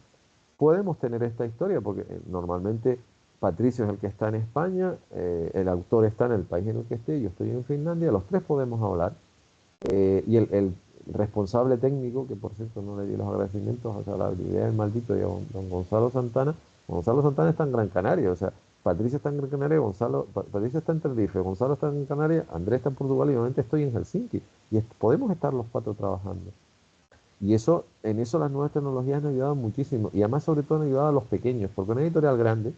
Podemos tener esta historia porque normalmente Patricio es el que está en España, el autor está en el país en el que esté, yo estoy en Finlandia, los tres podemos hablar. Y el responsable técnico, que por cierto no le di los agradecimientos, o sea, la habilidad del maldito, y a don Gonzalo Santana. Gonzalo Santana está en Gran Canaria, o sea, Patricia está en Gran Canaria, Patricia está en Tenerife, Gonzalo está en Canarias, Andrés está en Portugal y obviamente estoy en Helsinki. Y podemos estar los cuatro trabajando. Y en eso las nuevas tecnologías nos ayudan muchísimo. Y además, sobre todo, nos ayudan a los pequeños, porque una editorial grande,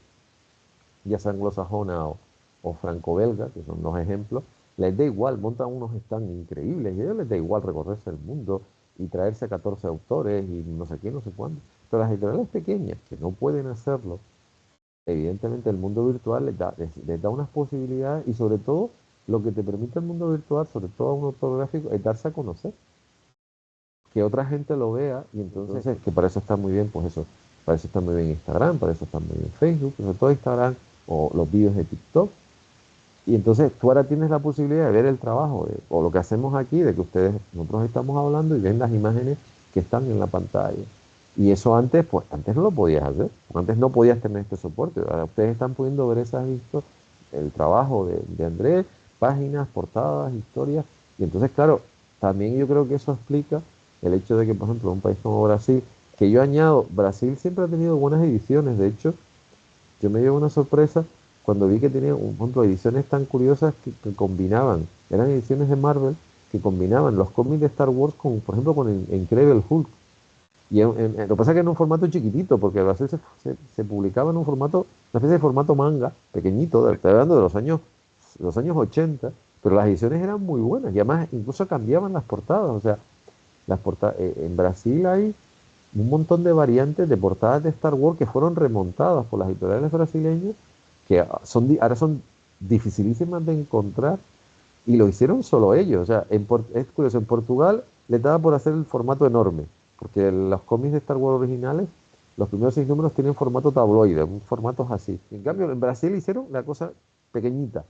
ya sea anglosajona o franco-belga, que son dos ejemplos, les da igual, montan unos stands increíbles y a ellos les da igual recorrerse el mundo y traerse 14 autores y no sé qué, no sé cuándo. Pero las editoriales pequeñas que no pueden hacerlo, evidentemente el mundo virtual les da unas posibilidades, y sobre todo lo que te permite el mundo virtual, sobre todo a un autor gráfico, es darse a conocer, que otra gente lo vea. Y entonces que para eso está muy bien, pues eso, para eso está muy bien Instagram, para eso está muy bien Facebook, sobre todo Instagram o los vídeos de TikTok. Y entonces tú ahora tienes la posibilidad de ver el trabajo, o lo que hacemos aquí, de que nosotros estamos hablando y ven las imágenes que están en la pantalla. Y eso antes no lo podías hacer, porque antes no podías tener este soporte. Ahora ustedes están pudiendo ver el trabajo de Andrés, páginas, portadas, historias. Y entonces, claro, también yo creo que eso explica el hecho de que, por ejemplo, un país como Brasil, que yo añado, Brasil siempre ha tenido buenas ediciones. De hecho, yo me dio una sorpresa cuando vi que tenía un punto de ediciones tan curiosas que combinaban eran ediciones de Marvel que combinaban los cómics de Star Wars con, por ejemplo, con el Incredible Hulk. Y lo que pasa es que era un formato chiquitito, porque a veces se publicaba en un formato, una especie de formato manga, pequeñito, estoy hablando de los años 80, pero las ediciones eran muy buenas y además incluso cambiaban las portadas. O sea, en Brasil hay un montón de variantes de portadas de Star Wars que fueron remontadas por las editoriales brasileñas, que ahora son dificilísimas de encontrar y lo hicieron solo ellos. O sea, es curioso, en Portugal le daba por hacer el formato enorme, porque los cómics de Star Wars originales, los primeros 6 números tienen formato tabloide, un formato así. En cambio, en Brasil hicieron la cosa pequeñita.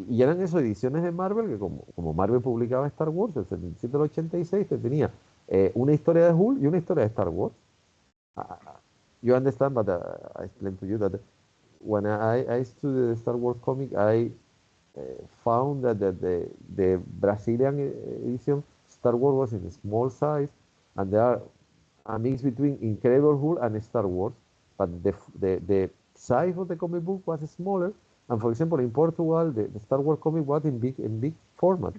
Y eran eso, ediciones de Marvel, que como Marvel publicaba Star Wars, del 77 al 86, te tenía una historia de Hulk y una historia de Star Wars. You understand, but I explain to you that when I studied Star Wars comic, I found that the Brazilian edition Star Wars was in a small size, and there are a mix between Incredible Hulk and Star Wars, but the size of the comic book was smaller. And for example, in Portugal, the Star Wars comic was in big format,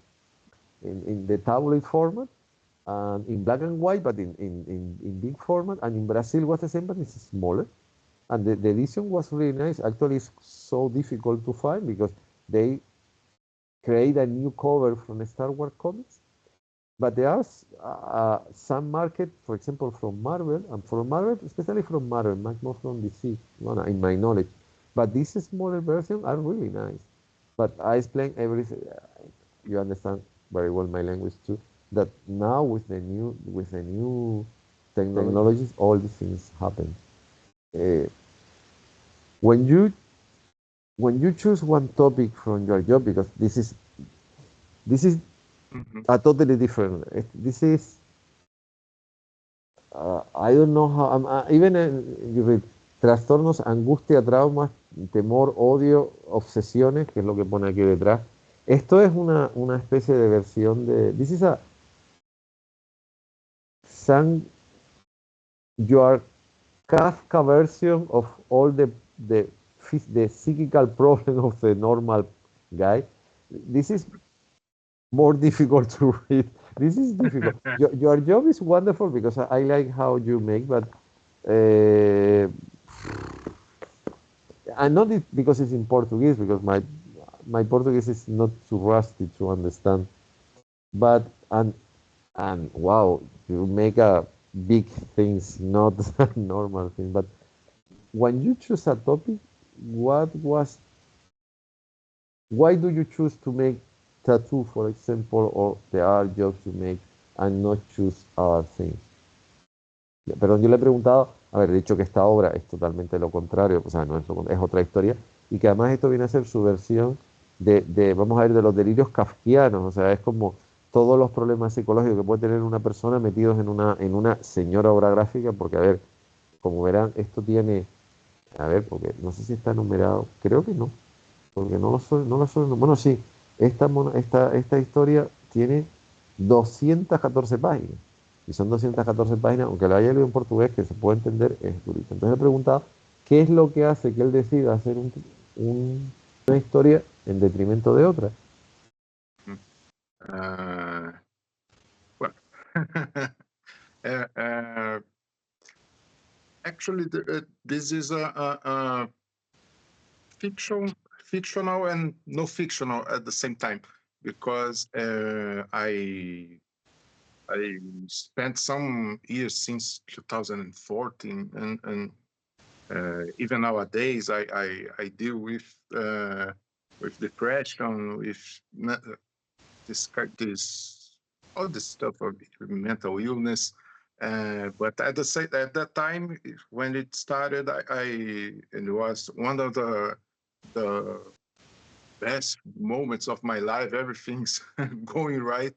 in the tabloid format, and in black and white, but in big format. And in Brazil was the same, but it's smaller. And the edition was really nice. Actually, it's so difficult to find because they create a new cover from Star Wars comics. But there are some market, for example, from Marvel, and from Marvel, especially from Marvel, much more from DC, in my knowledge. But these smaller versions are really nice. But I explain everything. You understand very well my language too. That now with the new technologies, all these things happen. Uh, when you choose one topic from your job, because this is a totally different. This is I don't know how. Even you read trastornos, angustia, traumas, temor, odio, obsesiones, que es lo que pone aquí detrás. Esto es una especie de versión de. This is a some your Kafka version of all the psychical problem of the normal guy. This is more difficult to read. This is difficult. Your job is wonderful because I like how you make, but and not because it's in Portuguese, because my Portuguese is not too rusty to understand. But and wow, you make a big things, not normal thing. But when you choose a topic, what was why do you choose to make tattoo, for example, or the art jobs you make, and not choose other things? Perdón, yo le he preguntado, a ver, he dicho que esta obra es totalmente lo contrario, o sea, no es, es otra historia, y que además esto viene a ser su versión vamos a ver, de los delirios kafkianos, o sea, es como todos los problemas psicológicos que puede tener una persona metidos en una señora obra gráfica, porque, a ver, como verán, esto tiene, a ver, porque no sé si está numerado, creo que no, porque no lo soy, bueno, sí, esta historia tiene 214 páginas. Y son 214 páginas, aunque la haya leído en portugués, que se puede entender, es durito. Entonces he preguntado, ¿qué es lo que hace que él decida hacer una historia en detrimento de otra? Well, actually, this is a fictional and no fictional at the same time, because I spent some years since 2014, and even nowadays I deal with depression, with this all this stuff of mental illness. But at that time when it started, and it was one of the best moments of my life. Everything's going right,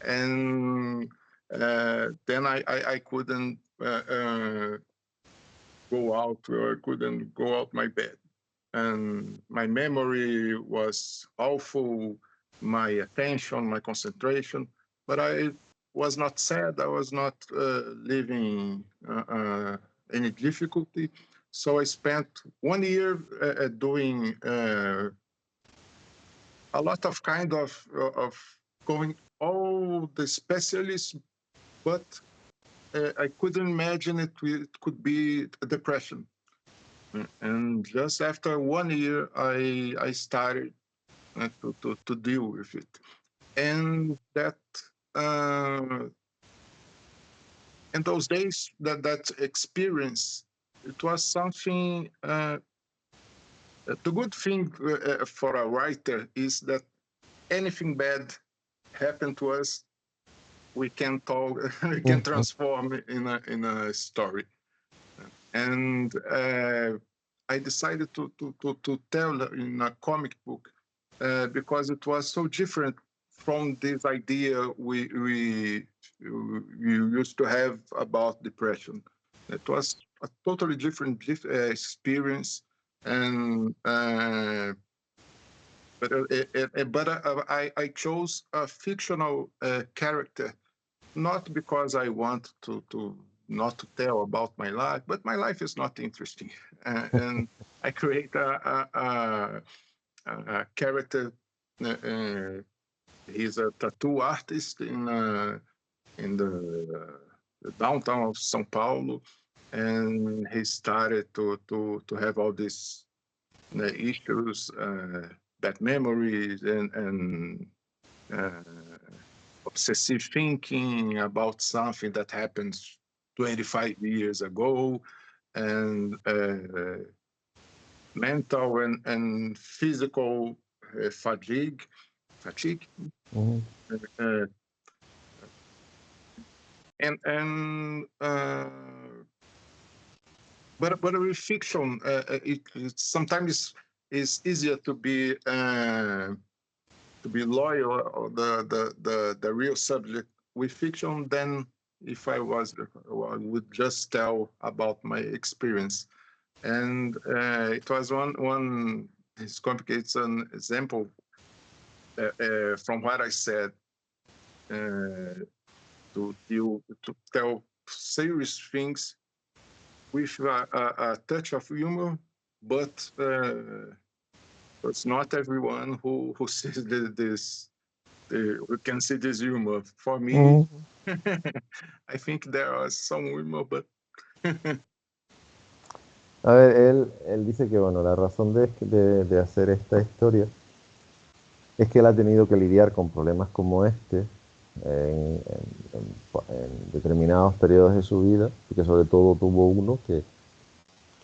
and then I couldn't go out, or I couldn't go out my bed, and my memory was awful, my attention, my concentration, but I was not sad. I was not living any difficulty. So I spent 1 year doing a lot of kind of going all the specialists, but I couldn't imagine it could be depression. And just after 1 year, I started to deal with it, and that in those days, that experience, it was something. The good thing for a writer is that anything bad happened to us, we can talk, we can transform it in a story. And I decided to tell in a comic book because it was so different from this idea we used to have about depression. It was a totally different experience, and but I chose a fictional character, not because I want to not to tell about my life, but my life is not interesting, and I create a character. He's a tattoo artist in the downtown of São Paulo, and he started to have all these issues, bad memories, and obsessive thinking about something that happened 25 years ago, and mental and physical fatigue. Mm-hmm. But with fiction, it sometimes is easier to be loyal or the real subject with fiction than if I would just tell about my experience. And it was one it's complicated. It's an example from what I said to tell serious things with a touch of humor, but it's not everyone who sees this. We can see this humor. For me, I think there are some humor, but A ver, él dice que, bueno, la razón de hacer esta historia es que él ha tenido que lidiar con problemas como este en determinados periodos de su vida, y que sobre todo tuvo uno que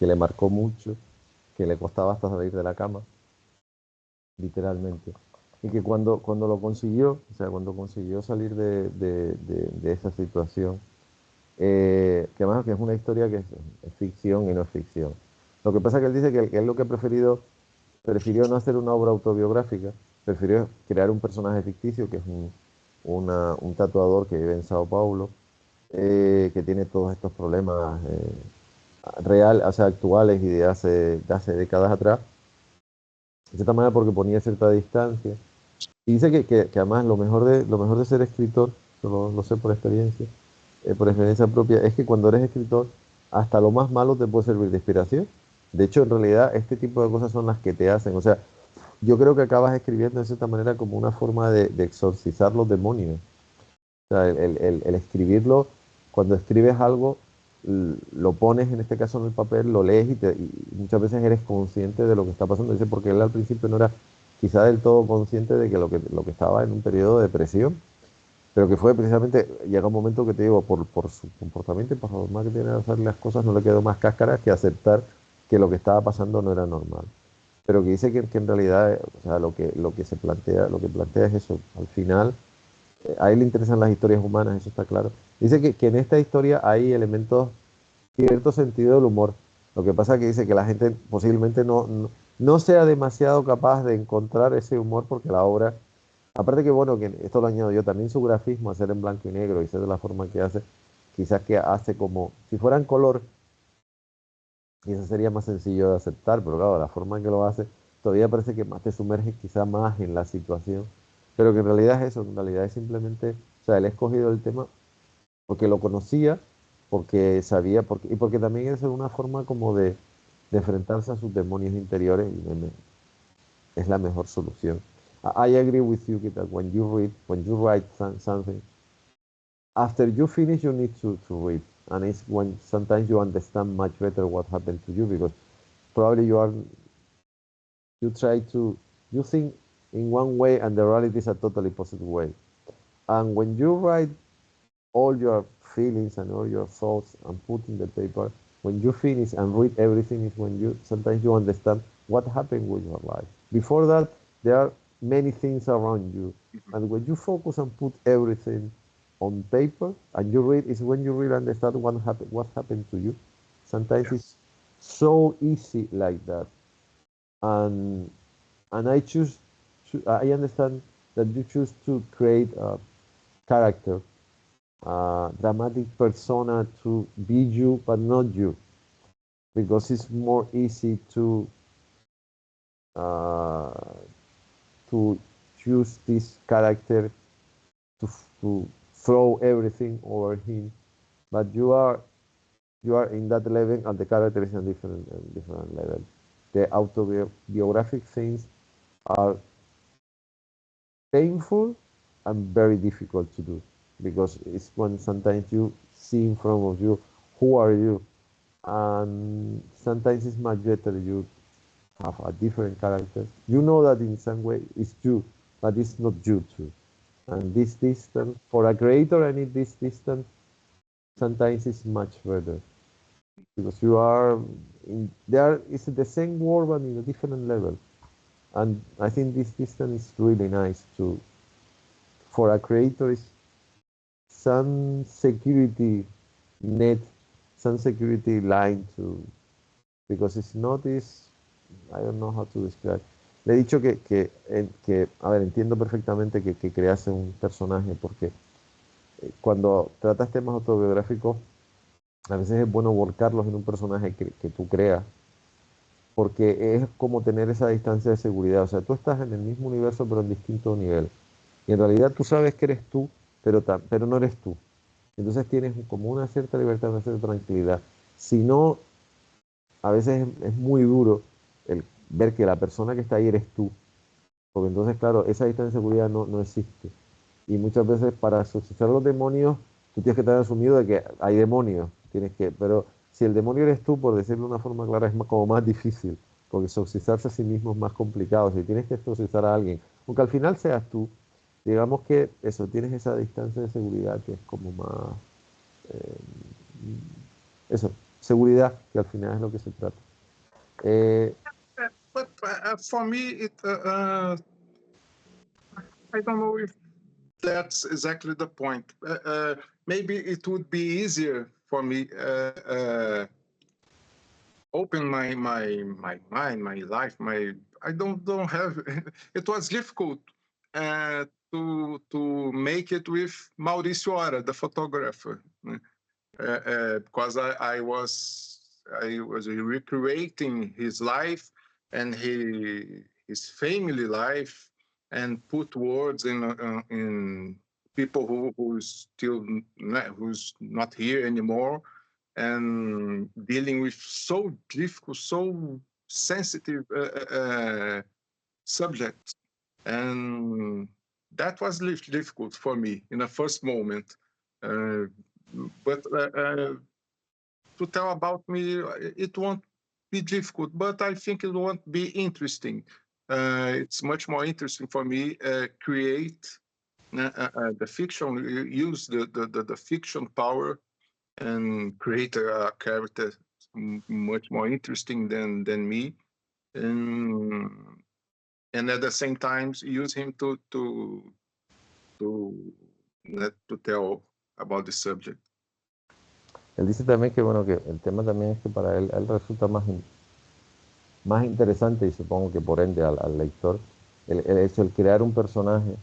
le marcó mucho, que le costaba hasta salir de la cama, literalmente. Y que cuando lo consiguió, o sea, cuando consiguió salir de esa situación, que además que es una historia que es ficción y no es ficción. Lo que pasa es que él dice que él lo que prefirió no hacer una obra autobiográfica, prefirió crear un personaje ficticio, que es un tatuador que vive en Sao Paulo, que tiene todos estos problemas o sea, actuales y de hace décadas atrás, de cierta manera porque ponía cierta distancia. Y dice que además lo mejor de ser escritor, lo sé por experiencia propia, es que cuando eres escritor, hasta lo más malo te puede servir de inspiración. De hecho, en realidad, este tipo de cosas son las que te hacen. O sea, yo creo que acabas escribiendo de cierta manera como una forma de exorcizar los demonios. O sea, el escribirlo, cuando escribes algo, lo pones en este caso en el papel, lo lees y muchas veces eres consciente de lo que está pasando. Dice, porque él al principio no era quizá del todo consciente de que lo que estaba en un periodo de depresión, pero que fue precisamente, llega un momento que te digo, por su comportamiento y por la forma que tiene de hacer las cosas, no le quedó más cáscara que aceptar que lo que estaba pasando no era normal. Pero que dice que en realidad, o sea, lo que plantea es eso. Al final, a él le interesan las historias humanas, eso está claro. Dice que en esta historia hay elementos, cierto sentido del humor. Lo que pasa es que dice que la gente posiblemente no sea demasiado capaz de encontrar ese humor, porque la obra, aparte que bueno, que esto lo añado yo, también su grafismo, hacer en blanco y negro y ser de la forma que hace, quizás que hace como, si fuera en color, quizás sería más sencillo de aceptar, pero claro, la forma en que lo hace, todavía parece que más te sumerge quizá más en la situación, pero que en realidad es eso, en realidad es simplemente, o sea, él ha escogido el tema porque lo conocía, porque sabía, y porque también es una forma como de enfrentarse a sus demonios interiores, y es la mejor solución. I agree with you that when you read, when you write something, after you finish, you need to read. And it's when sometimes you understand much better what happened to you because probably you try to, you think in one way and the reality is a totally positive way. And when you write all your feelings and all your thoughts and put in the paper, when you finish and read everything is when you sometimes you understand what happened with your life. Before that, there are many things around you. And when you focus and put everything on paper and you read is when you really understand what happened to you. Sometimes Yes. it's so easy like that. And I choose I understand that you choose to create a character, dramatic persona to be you, but not you, because it's more easy uh, to choose this character to to throw everything over him. But you are in that level, and the character is in different level. The autobiographic things are painful and very difficult to do because it's when sometimes you see in front of you who are you, and sometimes it's much better you have a different character. You know that in some way it's you, but it's not you too. And this distance for a creator, I need this distance. Sometimes it's much better because you are in there. It's the same world but in a different level. And I think this distance is really nice to for a creator. Is some security net, some security line to because it's not this. I don't know how to describe. Le he dicho que a ver, entiendo perfectamente que crease un personaje porque cuando tratas temas autobiográficos, a veces es bueno volcarlos en un personaje que tú creas, porque es como tener esa distancia de seguridad. O sea, tú estás en el mismo universo pero en distinto nivel. Y en realidad tú sabes que eres tú, pero no eres tú. Entonces tienes como una cierta libertad, una cierta tranquilidad. Si no, a veces es muy duro el ver que la persona que está ahí eres tú, porque entonces, claro, esa distancia de seguridad no existe. Y muchas veces para exorcizar los demonios, tú tienes que estar asumido de que hay demonios, pero si el demonio eres tú, por decirlo de una forma clara, es como más difícil, porque exorcizarse a sí mismo es más complicado. Si tienes que exorcizar a alguien, aunque al final seas tú, digamos que eso, tienes esa distancia de seguridad que es como más, eh, eso, seguridad, que al final es lo que se trata. But for me, I don't know if that's exactly the point. Maybe it would be easier for me open my mind, my life, my I don't have. It was difficult to make it with Mauricio Ora, the photographer, because I was recreating his life and his family life and put words in people who's not here anymore and dealing with so difficult, so sensitive subjects. And that was difficult for me in the first moment. But to tell about me, it won't be difficult, but I think it won't be interesting. It's much more interesting for me create the fiction, use the fiction power and create a character much more interesting than me, and at the same time use him to tell about the subject. Él dice también que, bueno, que el tema también es que para él resulta más interesante y supongo que por ende al lector el hecho de crear un personaje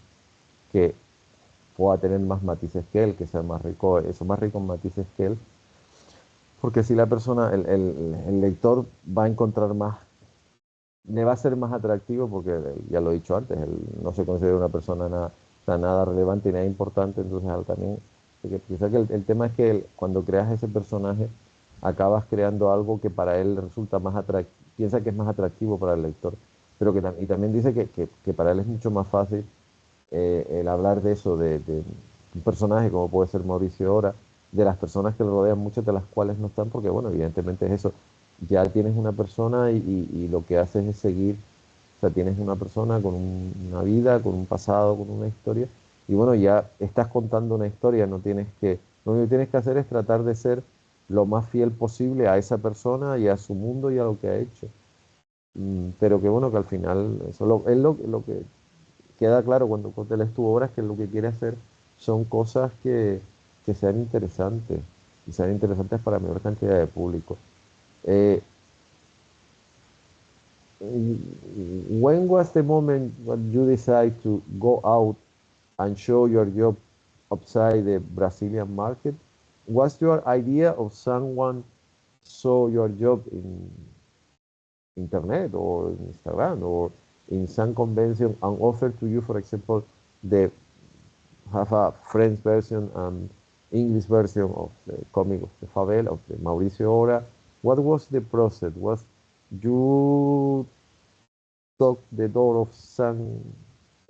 que pueda tener más matices que él, que sea más rico, eso, más rico en matices que él, porque si la persona, el lector va a encontrar más, le va a ser más atractivo porque, ya lo he dicho antes, él no se considera una persona nada relevante y nada importante, entonces también, quizá que el tema es que cuando creas ese personaje, acabas creando algo que para él resulta más atractivo, piensa que es más atractivo para el lector. pero y también dice que para él es mucho más fácil el hablar de eso, de un personaje como puede ser Mauricio ahora, de las personas que lo rodean, muchas de las cuales no están, porque bueno, evidentemente es eso, ya tienes una persona y lo que haces es seguir, o sea, tienes una persona con una vida, con un pasado, con una historia, y bueno, ya estás contando una historia, lo único que tienes que hacer es tratar de ser lo más fiel posible a esa persona y a su mundo y a lo que ha hecho. Pero que bueno, que al final, eso es lo que queda claro cuando lees tu obra, es que lo que quiere hacer son cosas que sean interesantes, y sean interesantes para la mayor cantidad de público. Eh, when was the moment when you decide to go out and show your job outside the Brazilian market? Was your idea of someone saw your job in internet or in Instagram or in some convention and offered to you, for example, the have a French version and English version of the comic of the Favela of the Mauricio Ora? What was the process? Was you knock the door of some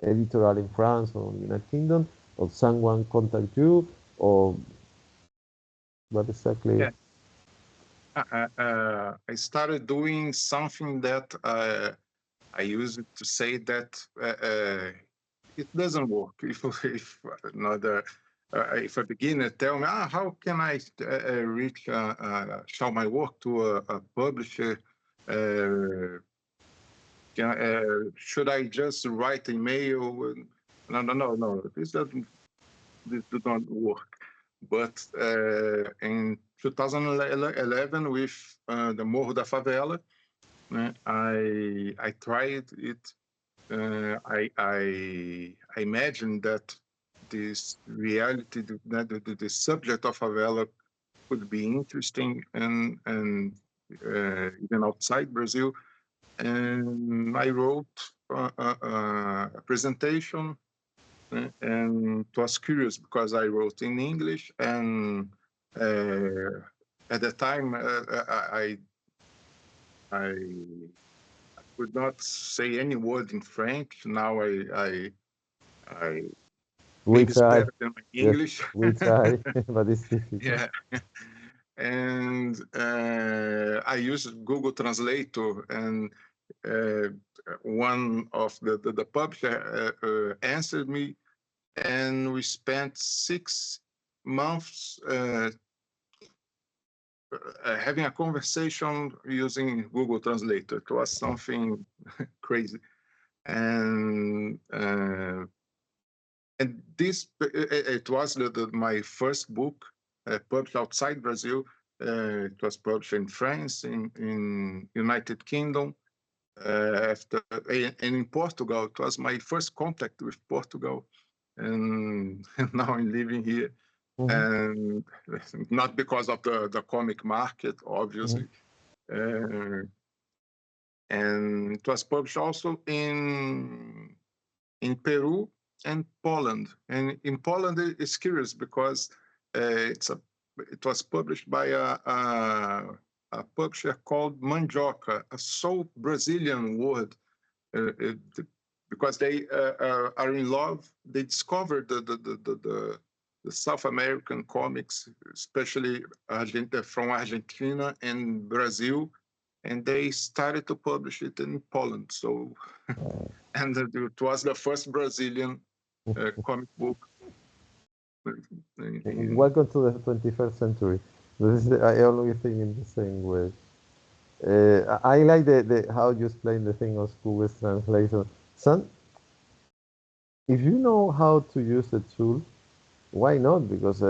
editorial in France or United Kingdom, or someone contact you, or what exactly? Yeah. I started doing something that I used to say that it doesn't work. If another if a beginner tell me, how can I reach show my work to a publisher? Should I just write email? No. This doesn't work. But in 2011, with the Morro da Favela, I tried it. I imagined that this reality, the subject of favela, could be interesting and even outside Brazil. And I wrote a presentation, and it was curious because I wrote in English, and at the time I could not say any word in French. Now I We maybe it's try, better than my yes, English. we try, but it's difficult. Yeah. And I used Google Translator, and one of the publisher answered me, and we spent 6 months having a conversation using Google Translator. It was something crazy. And this, it was my first book published outside Brazil. It was published in France, in United Kingdom, and in Portugal. It was my first contact with Portugal, and now I'm living here. And not because of the comic market, obviously. And it was published also in Peru and Poland. And in Poland, it's curious because it was published by a publisher called Mandioca, a so Brazilian word, because they are in love. They discovered the South American comics, especially from Argentina and Brazil, and they started to publish it in Poland. So, and it was the first Brazilian comic book. Welcome to the 21st century. This is I always think in the same way. I like the how you explain the thing of Google's translation. Son, if you know how to use the tool, why not? Because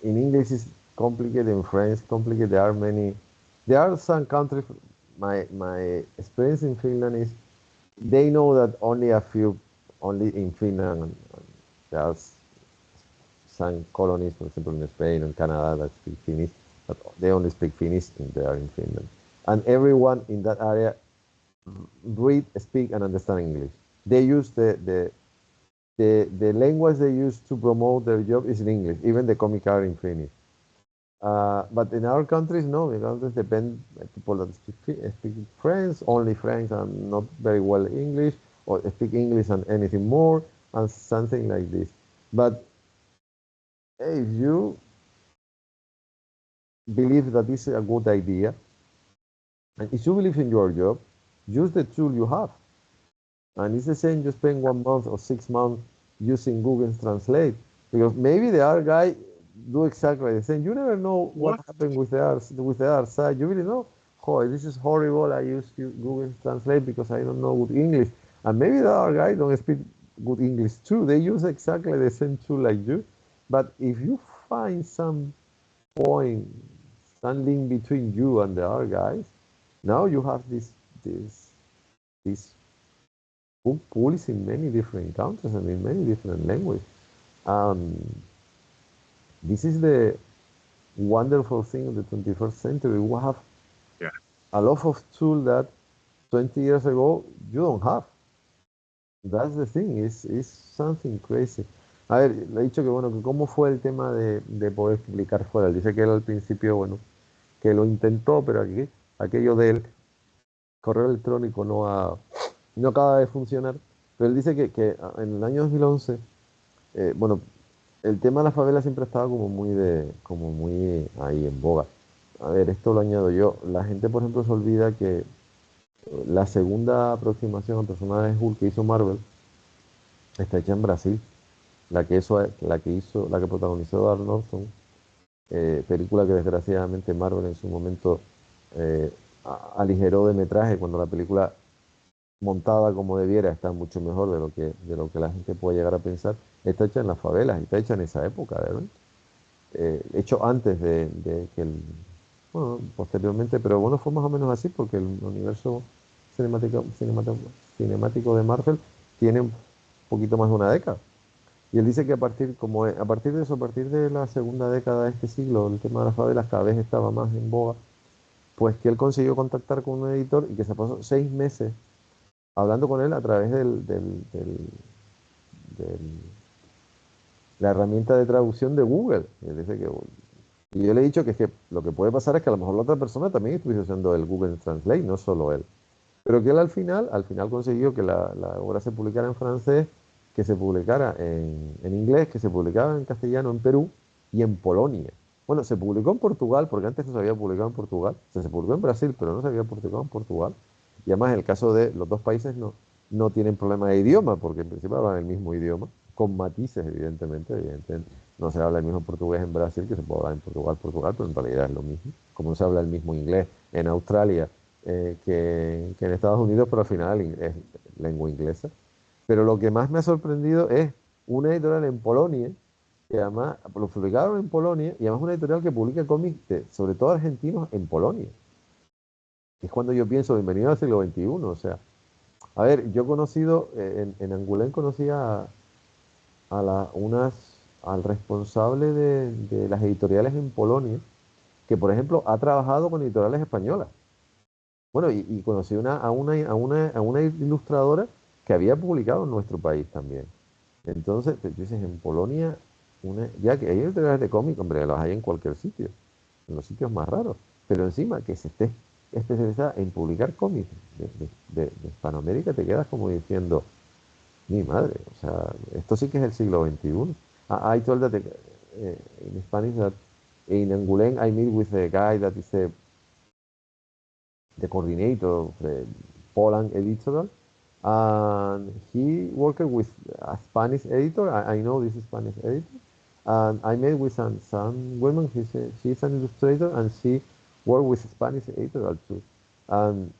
in English it's complicated, in French complicated. There are some countries. My experience in Finland is they know that only in Finland, there's some colonies, for example, in Spain and Canada that speak Finnish, but they only speak Finnish there in Finland. And everyone in that area read, speak, and understand English. They use the language they use to promote their job is in English. Even the comic are in Finnish. But in our countries, no. In our countries, depend people that speak French, only French and not very well English, or speak English and anything more, and something like this. But if you believe that this is a good idea, and if you believe in your job, use the tool you have. And it's the same, you spend 1 month or 6 months using Google Translate, because maybe the other guy do exactly the same. You never know what happened with the other side. You really know, oh, this is horrible. I use Google Translate because I don't know good English. And maybe the other guy don't speak good English too. They use exactly the same tool like you. But if you find some point, some link between you and the other guys, now you have this book published in many different countries and in many different languages. This is the wonderful thing of the 21st century. We have a lot of tools that 20 years ago you don't have. That's the thing, it's something crazy. A ver, le he dicho que bueno, que cómo fue el tema de poder publicar fuera. Él dice que él al principio, bueno, que lo intentó, pero aquí, aquello del correo electrónico no acaba de funcionar. Pero él dice que en el año 2011, bueno, el tema de la favela siempre estaba como muy ahí en boga. A ver, esto lo añado yo. La gente, por ejemplo, se olvida que la segunda aproximación a personajes Hulk que hizo Marvel está hecha en Brasil. La que protagonizó Edward Norton, película que desgraciadamente Marvel en su momento aligeró de metraje cuando la película montada como debiera está mucho mejor de lo que la gente puede llegar a pensar. Está hecha en las favelas y está hecha en esa época, ¿verdad? Hecho antes de que bueno, posteriormente, pero bueno, fue más o menos así porque el universo cinemático de Marvel tiene un poquito más de una década. Y él dice que a partir de eso, a partir de la segunda década de este siglo, el tema de las favelas cada vez estaba más en boga, pues que él consiguió contactar con un editor y que se pasó 6 meses hablando con él a través la herramienta de traducción de Google. Él dice y yo le he dicho que lo que puede pasar es que a lo mejor la otra persona también estuviese usando el Google Translate, no solo él. Pero que él al final consiguió que la obra se publicara en francés, que se publicara en inglés, que se publicara en castellano en Perú y en Polonia. Bueno, se publicó en Portugal, porque antes no se había publicado en Portugal. Se publicó en Brasil, pero no se había publicado en Portugal. Y además, el caso de los dos países no tienen problema de idioma, porque en principio hablan el mismo idioma, con matices, evidentemente. No se habla el mismo portugués en Brasil que se puede hablar en Portugal, pero en realidad es lo mismo. Como no se habla el mismo inglés en Australia que en Estados Unidos, pero al final es lengua inglesa. Pero lo que más me ha sorprendido es una editorial en Polonia, que además lo publicaron en Polonia, y además una editorial que publica cómics, sobre todo argentinos, en Polonia. Es cuando yo pienso, bienvenido al siglo XXI. O sea, a ver, yo he conocido, en Angulén conocí al responsable de las editoriales en Polonia, que por ejemplo ha trabajado con editoriales españolas. Bueno, y conocí a una ilustradora que había publicado en nuestro país también. Entonces, tú dices, en Polonia, ya que hay editoriales de cómic, hombre, las hay en cualquier sitio, en los sitios más raros, pero encima que se esté especializada en publicar cómics de Hispanoamérica, te quedas como diciendo, mi madre, o sea, esto sí que es el siglo XXI. I told that in Spanish that in Angoulême I meet with a guy that is the coordinator of the Poland editorial, and he worked with a Spanish editor. I know this is Spanish editor, and I met with some woman. She's an illustrator, and she worked with Spanish editorial too. And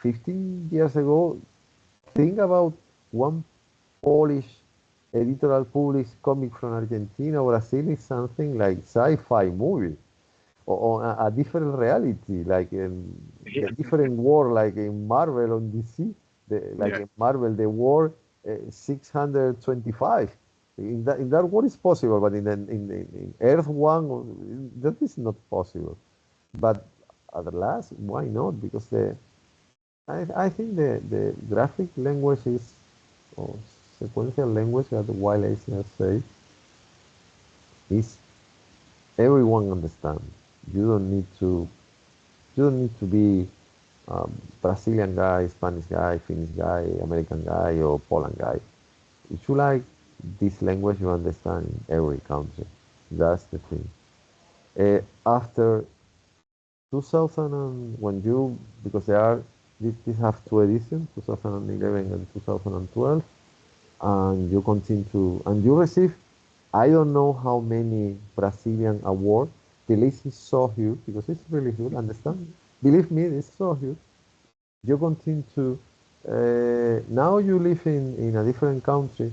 15 years ago, think about one Polish editorial published comic from Argentina or Brazil is something like sci-fi movie, or a different reality, like a different world, like in Marvel on DC, in Marvel, the war 625. In that world is possible, but in Earth 1, that is not possible. But at last, why not? Because I think the graphic language is, or sequential language, as Wiley has said, is everyone understands. You don't need to be Brazilian guy, Spanish guy, Finnish guy, American guy, or Poland guy. If you like this language, you understand in every country. That's the thing. After 2000, when you, because these have two editions, 2011 and 2012, and you continue to, and you receive, I don't know how many Brazilian awards. The list is so huge because it's really huge. Understand? Believe me, it's so huge. You continue to, now you live in a different country.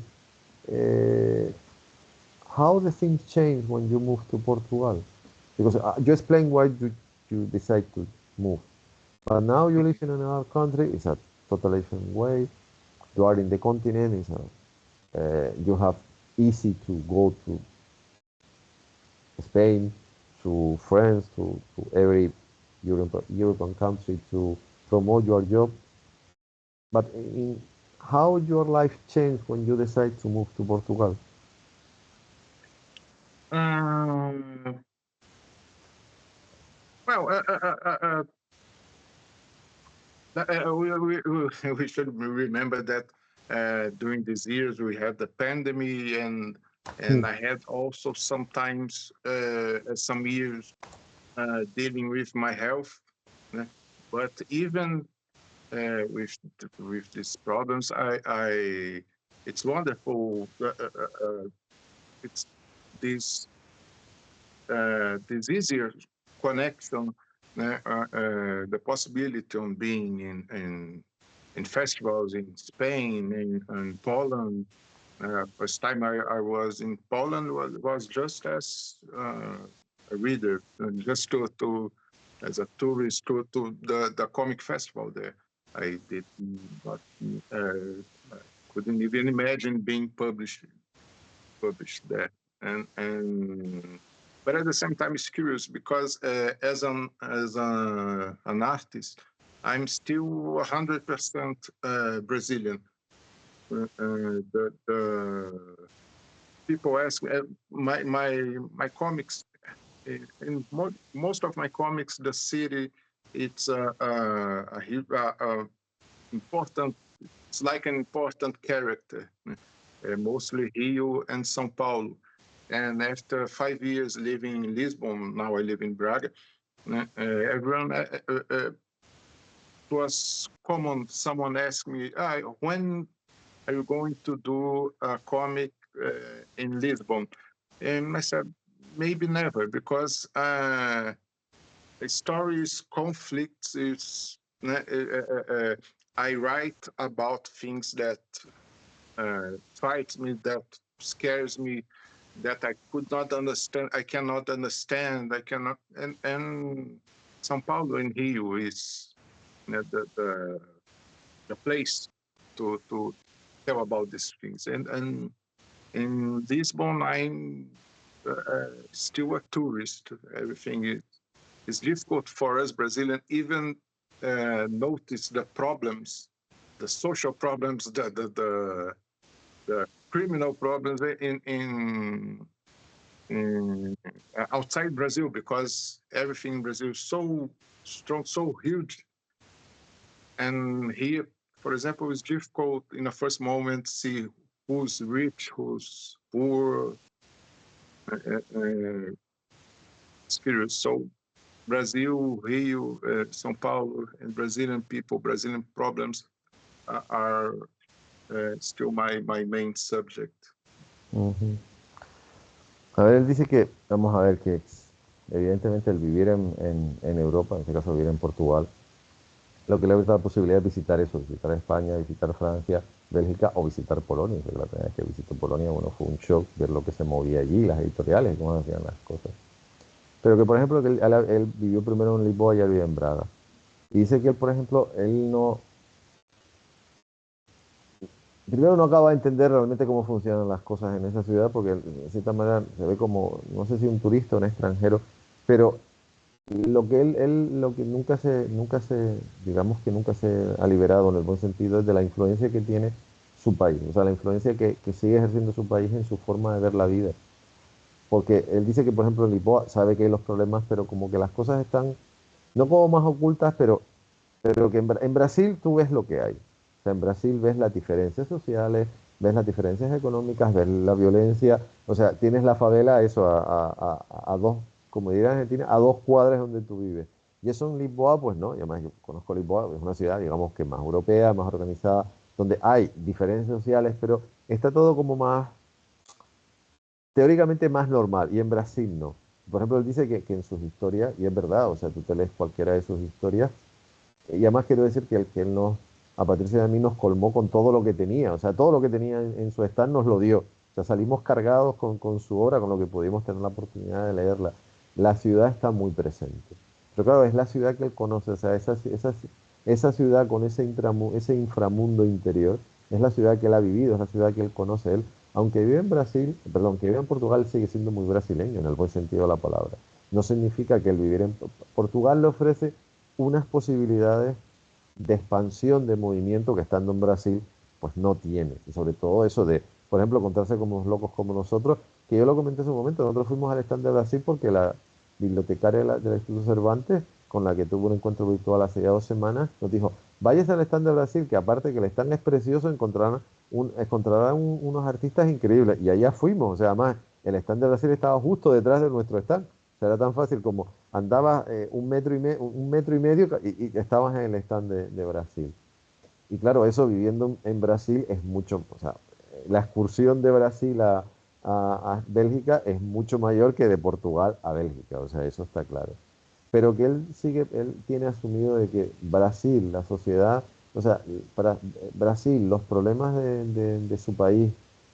Uh, how the things change when you move to Portugal? Because you explain why you decide to move. But now you live in another country, it's a totally different way. You are in the continent, you have easy to go to Spain, to France, to every European country to promote your job. But how your life changed when you decide to move to Portugal? Um, well, we should remember that during these years we had the pandemic, and I had also sometimes some years dealing with my health. But even with these problems, I it's wonderful. It's this this easier connection, the possibility of being in festivals in Spain, in Poland. First time I was in Poland was just as a reader, just to as a tourist to the comic festival there. I did not couldn't even imagine being published there, and but at the same time it's curious because as an artist, I'm still 100% Brazilian. The people ask my comics, in most of my comics, the city, it's a important, it's like an important character, mostly Rio and São Paulo. And after 5 years living in Lisbon, now I live in Braga, everyone, it was common, someone asked me, when are you going to do a comic in Lisbon? And I said, maybe never, because stories, conflicts, I write about things that frights me, that scares me, that I could not understand, I cannot understand, I cannot, and São Paulo in Rio is the place to tell about these things. And in Lisbon, I'm still a tourist. Everything is difficult for us Brazilians, even notice the problems, the social problems, the criminal problems in outside Brazil, because everything in Brazil is so strong, so huge. And here, for example, it's difficult in the first moment to see who's rich, who's poor. It's curious. So Brazil, Rio, São Paulo, and Brazilian people, Brazilian problems are still my main subject. Ujú. A ver, él dice que, vamos a ver, que evidentemente el vivir en Europa, en este caso vivir en Portugal, lo que le ha dado la posibilidad de visitar eso, visitar España, visitar Francia, Bélgica o visitar Polonia. Porque la primera vez que visitó Polonia, bueno, fue un shock ver lo que se movía allí, las editoriales, cómo hacían las cosas. Pero que, por ejemplo, que él vivió primero en Lisboa y él vive en Braga. Y dice que él, por ejemplo, él no... Primero no acaba de entender realmente cómo funcionan las cosas en esa ciudad, porque de cierta manera se ve como, no sé si un turista o un extranjero, pero lo que lo que digamos que nunca se ha liberado en el buen sentido es de la influencia que tiene su país, o sea, la influencia que sigue ejerciendo su país en su forma de ver la vida. porque él dice que, por ejemplo, en Lisboa sabe que hay los problemas, pero como que las cosas están, no como más ocultas, pero que en Brasil tú ves lo que hay. O sea, en Brasil ves las diferencias sociales, ves las diferencias económicas, ves la violencia. O sea, tienes la favela, eso, a dos, como diría en Argentina, a 2 cuadras donde tú vives. Y eso en Lisboa, pues no. Y además yo conozco Lisboa, es una ciudad, digamos, que más europea, más organizada, donde hay diferencias sociales, pero está todo como más, teóricamente más normal. Y en Brasil no. Por ejemplo, él dice que en sus historias, y es verdad, o sea, tú te lees cualquiera de sus historias, y además quiero decir que él nos, a Patricia y a mí nos colmó con todo lo que tenía, o sea, todo lo que tenía en su stand nos lo dio. O sea, salimos cargados con su obra, con lo que pudimos tener la oportunidad de leerla. La ciudad está muy presente. Pero claro, es la ciudad que él conoce, o sea, esa ciudad con ese inframundo interior, es la ciudad que él ha vivido, es la ciudad que él conoce él. Aunque vive en Brasil, perdón, que vive en Portugal, sigue siendo muy brasileño en el buen sentido de la palabra. No significa que el vivir en Portugal le ofrece unas posibilidades de expansión de movimiento que estando en Brasil pues no tiene. Y sobre todo eso de, por ejemplo, contarse como unos locos como nosotros, que yo lo comenté hace un momento, nosotros fuimos al stand de Brasil porque la bibliotecaria del Instituto Cervantes, con la que tuvo un encuentro virtual hace ya 2 semanas, nos dijo, váyase al stand de Brasil, que aparte que el stand es precioso, encontrarán unos artistas increíbles. Y allá fuimos, o sea, además, el stand de Brasil estaba justo detrás de nuestro stand. O sea, era tan fácil como andabas 1 metro y medio y estabas en el stand de Brasil. Y claro, eso viviendo en Brasil es mucho, o sea, la excursión de Brasil a Bélgica es mucho mayor que de Portugal a Bélgica, o sea, eso está claro. Pero que él tiene asumido de que Brasil, la sociedad, o sea, para Brasil, los problemas de su país,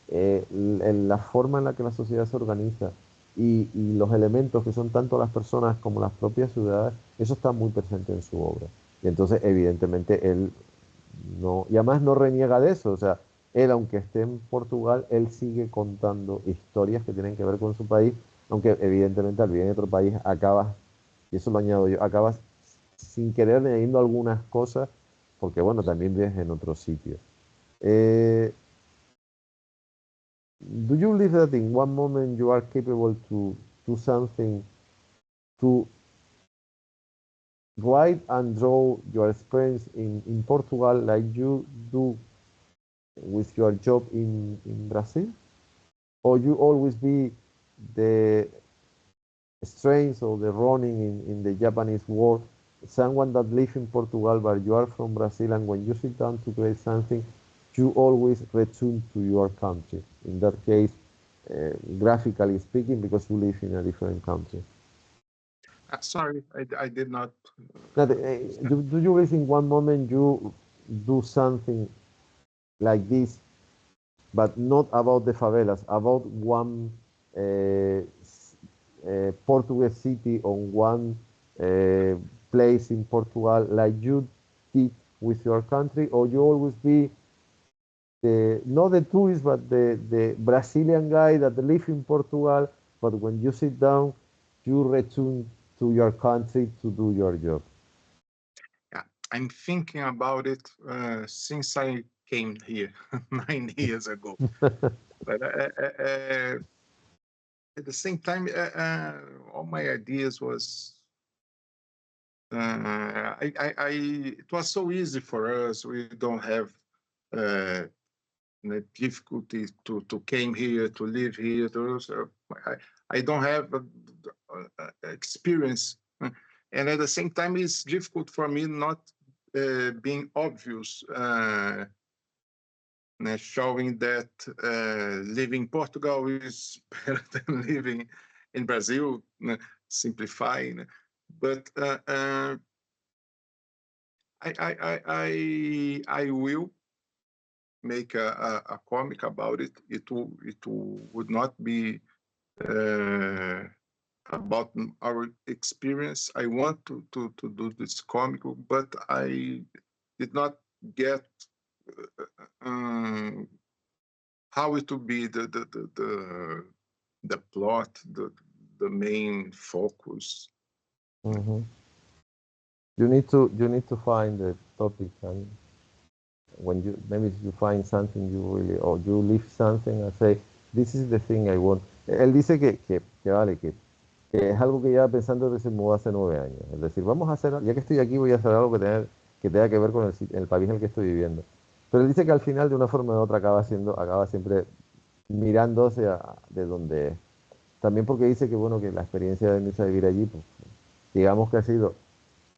la forma en la que la sociedad se organiza y los elementos que son tanto las personas como las propias ciudades, eso está muy presente en su obra. Y entonces, evidentemente, él no, y además no reniega de eso, o sea, él, aunque esté en Portugal, él sigue contando historias que tienen que ver con su país, aunque evidentemente al vivir en otro país acabas, y eso lo añado yo, acabas sin querer añadiendo algunas cosas, porque bueno, también vives en otro sitio. Eh, do you believe that in one moment you are capable to do something, to write and draw your experience in Portugal like you do with your job in Brazil? Or you always be the strange or the running in the Japanese world, someone that lives in Portugal but you are from Brazil, and when you sit down to create something, you always return to your country. In that case, graphically speaking, because you live in a different country. Sorry, I did not. Do you really think one moment you do something like this, but not about the favelas, about one Portuguese city on one place in Portugal, like you did with your country, or you always be not the tourist, but the Brazilian guy that live in Portugal, but when you sit down, you return to your country to do your job? Yeah, I'm thinking about it since I came here 9 years ago. But at the same time, all my ideas was it was so easy for us. We don't have the difficulty to came here, to live here. So I don't have experience, and at the same time, it's difficult for me not being obvious. Showing that living in Portugal is better than living in Brazil, simplifying. But I will make a comic about it. It would not be about our experience. I want to do this comic, but I did not get how it will be the plot, the main focus. Mm-hmm. You need to find the topic, and when you maybe you find something you really, or you live something and say, this is the thing I want. Él dice que vale, que es algo que lleva pensando desde que se mudó hace 9 años. Es decir, vamos a hacer, ya que estoy aquí, voy a hacer algo que tenga que ver con el país en el que estoy viviendo. Pero él dice que al final, de una forma u otra, acaba siempre mirando hacia de donde es. También porque dice que, bueno, que la experiencia de irse a vivir allí, pues, digamos que ha sido,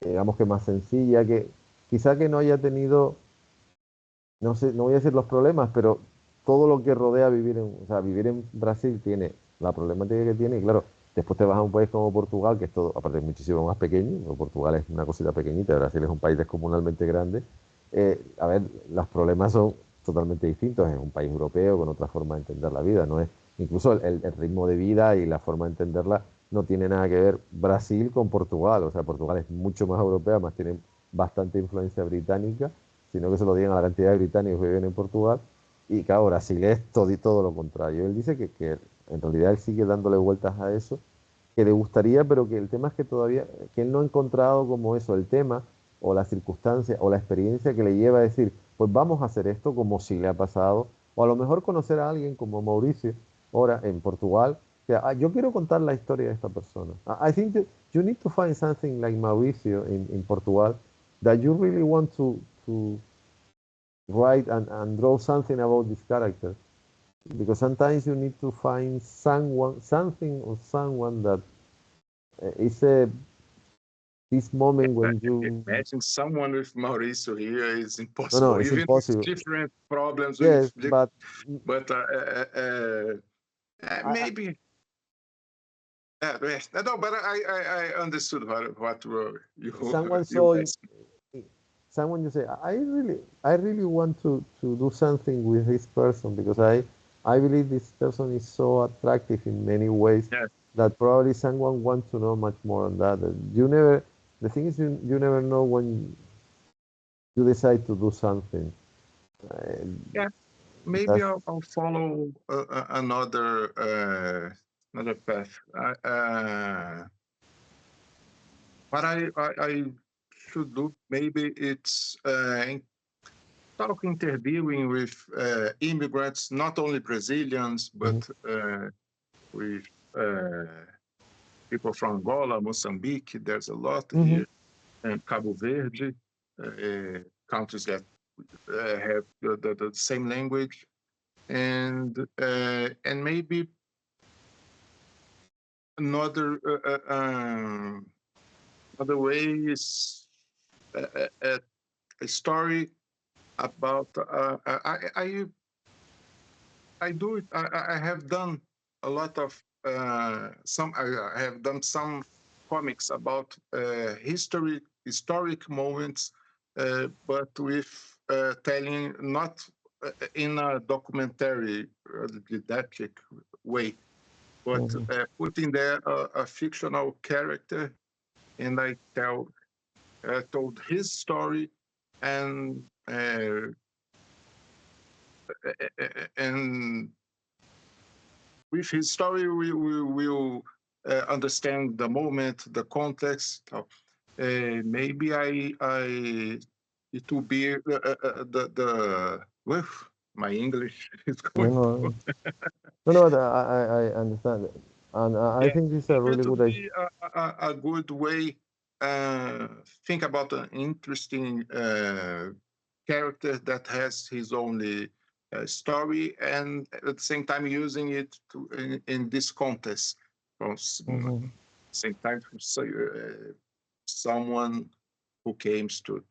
digamos que más sencilla, que quizá que no haya tenido, no sé, no voy a decir los problemas, pero todo lo que rodea o sea, vivir en Brasil tiene la problemática que tiene, y claro, después te vas a un país como Portugal, que es todo, aparte, muchísimo más pequeño, porque Portugal es una cosita pequeñita, Brasil es un país descomunalmente grande. A ver, los problemas son totalmente distintos, es un país europeo con otra forma de entender la vida, no es, incluso el ritmo de vida y la forma de entenderla no tiene nada que ver Brasil con Portugal, o sea, Portugal es mucho más europea, más tiene bastante influencia británica, sino que se lo digan a la cantidad de británicos que viven en Portugal. Y claro, Brasil es todo y todo lo contrario. Él dice que en realidad él sigue dándole vueltas a eso, que le gustaría, pero que el tema es que todavía, que él no ha encontrado como eso, el tema o la circunstancia o la experiencia que le lleva a decir, pues vamos a hacer esto como si le ha pasado, o a lo mejor conocer a alguien como Mauricio, ahora en Portugal, que yo quiero contar la historia de esta persona. I think you need to find something like Mauricio in Portugal that you really want to write and draw something about this character, because sometimes you need to find something or someone that is this moment when you Imagine someone with Mauricio here is no, impossible, it's even with impossible. different problems with, Yes, but but I, maybe. Yes. No, but I understood what you someone you saw asked. someone you say I really want to do something with this person, because I believe this person is so attractive in many ways Yeah, that probably someone wants to know much more on that. You never The thing is, you never know when you decide to do something. Uh, yeah. Maybe that's I'll follow another path. What I should do, maybe it's interviewing with immigrants, not only Brazilians, but mhm, with people from Angola, Mozambique. There's a lot mhm, here, and Cabo Verde, countries that have the same language, and maybe another another way is a story about I do it. I have done a lot of some. I have done some comics about historic moments, but with telling not in a documentary didactic way, but mhm. putting there a fictional character, and I told his story, and and with his story, we will understand the moment, the context. Maybe it will be the well, my English is No, going. no, no, no. I understand, and I Yeah, think this is a it really good would idea. be a good way. Think about an interesting character that has his own story, and at the same time using it in this contest. From Mhm, same time, someone who came to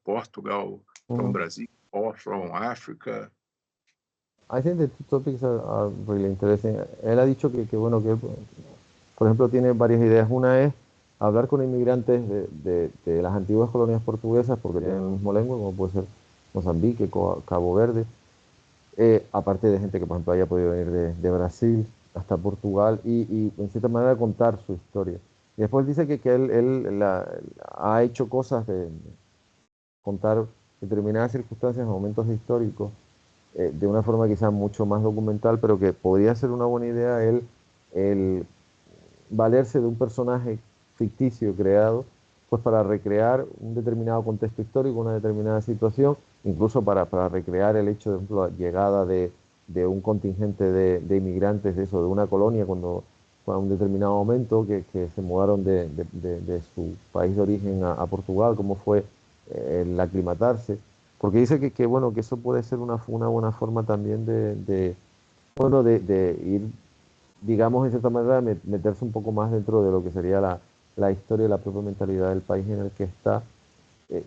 Portugal from mhm. Brazil or from Africa. I think the two topics are really interesting. Él ha dicho bueno, que él, por ejemplo, tiene varias ideas. Una es hablar con inmigrantes de las antiguas colonias portuguesas, porque tienen el mismo lengua, como puede ser Mozambique, Cabo Verde, aparte de gente que, por ejemplo, haya podido venir de Brasil hasta Portugal y, en cierta manera, contar su historia. Y después dice que ha hecho cosas de contar determinadas circunstancias, momentos históricos, de una forma quizás mucho más documental, pero que podría ser una buena idea el valerse de un personaje ficticio creado, pues para recrear un determinado contexto histórico, una determinada situación, incluso para recrear el hecho de, por ejemplo, la llegada de un contingente de inmigrantes de eso, de una colonia cuando a un determinado momento que se mudaron de su país de origen a Portugal, cómo fue el aclimatarse, porque dice bueno, que eso puede ser una buena forma también bueno, de ir, digamos, en cierta manera, meterse un poco más dentro de lo que sería la historia y la propia mentalidad del país en el que está.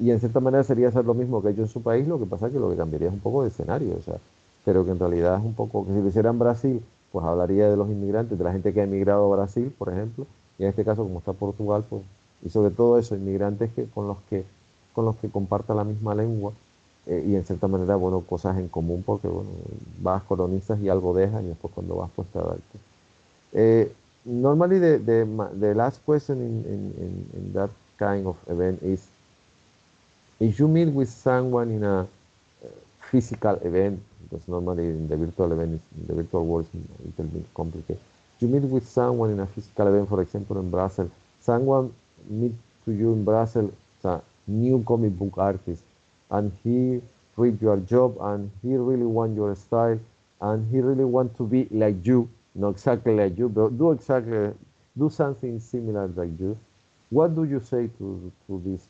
Y en cierta manera sería hacer lo mismo que ha hecho en su país, lo que pasa es que lo que cambiaría es un poco de escenario, o sea, pero que en realidad es un poco, que si lo hiciera en Brasil, pues hablaría de los inmigrantes, de la gente que ha emigrado a Brasil, por ejemplo, y en este caso, como está Portugal, pues, y sobre todo eso, inmigrantes con los que comparta la misma lengua, y en cierta manera, bueno, cosas en común, porque, bueno, vas, colonizas y algo dejas, y después cuando vas, pues te adaptas. Normally, the last question in that kind of event is, if you meet with someone in a physical event, because normally in the virtual event, in the virtual world, it's a little bit complicated. You meet with someone in a physical event, for example, in Brussels. Someone meet to you in Brussels, a new comic book artist, and he read your job, and he really want your style, and he really want to be like you, not exactly like you, but do something similar like you. What do you say to this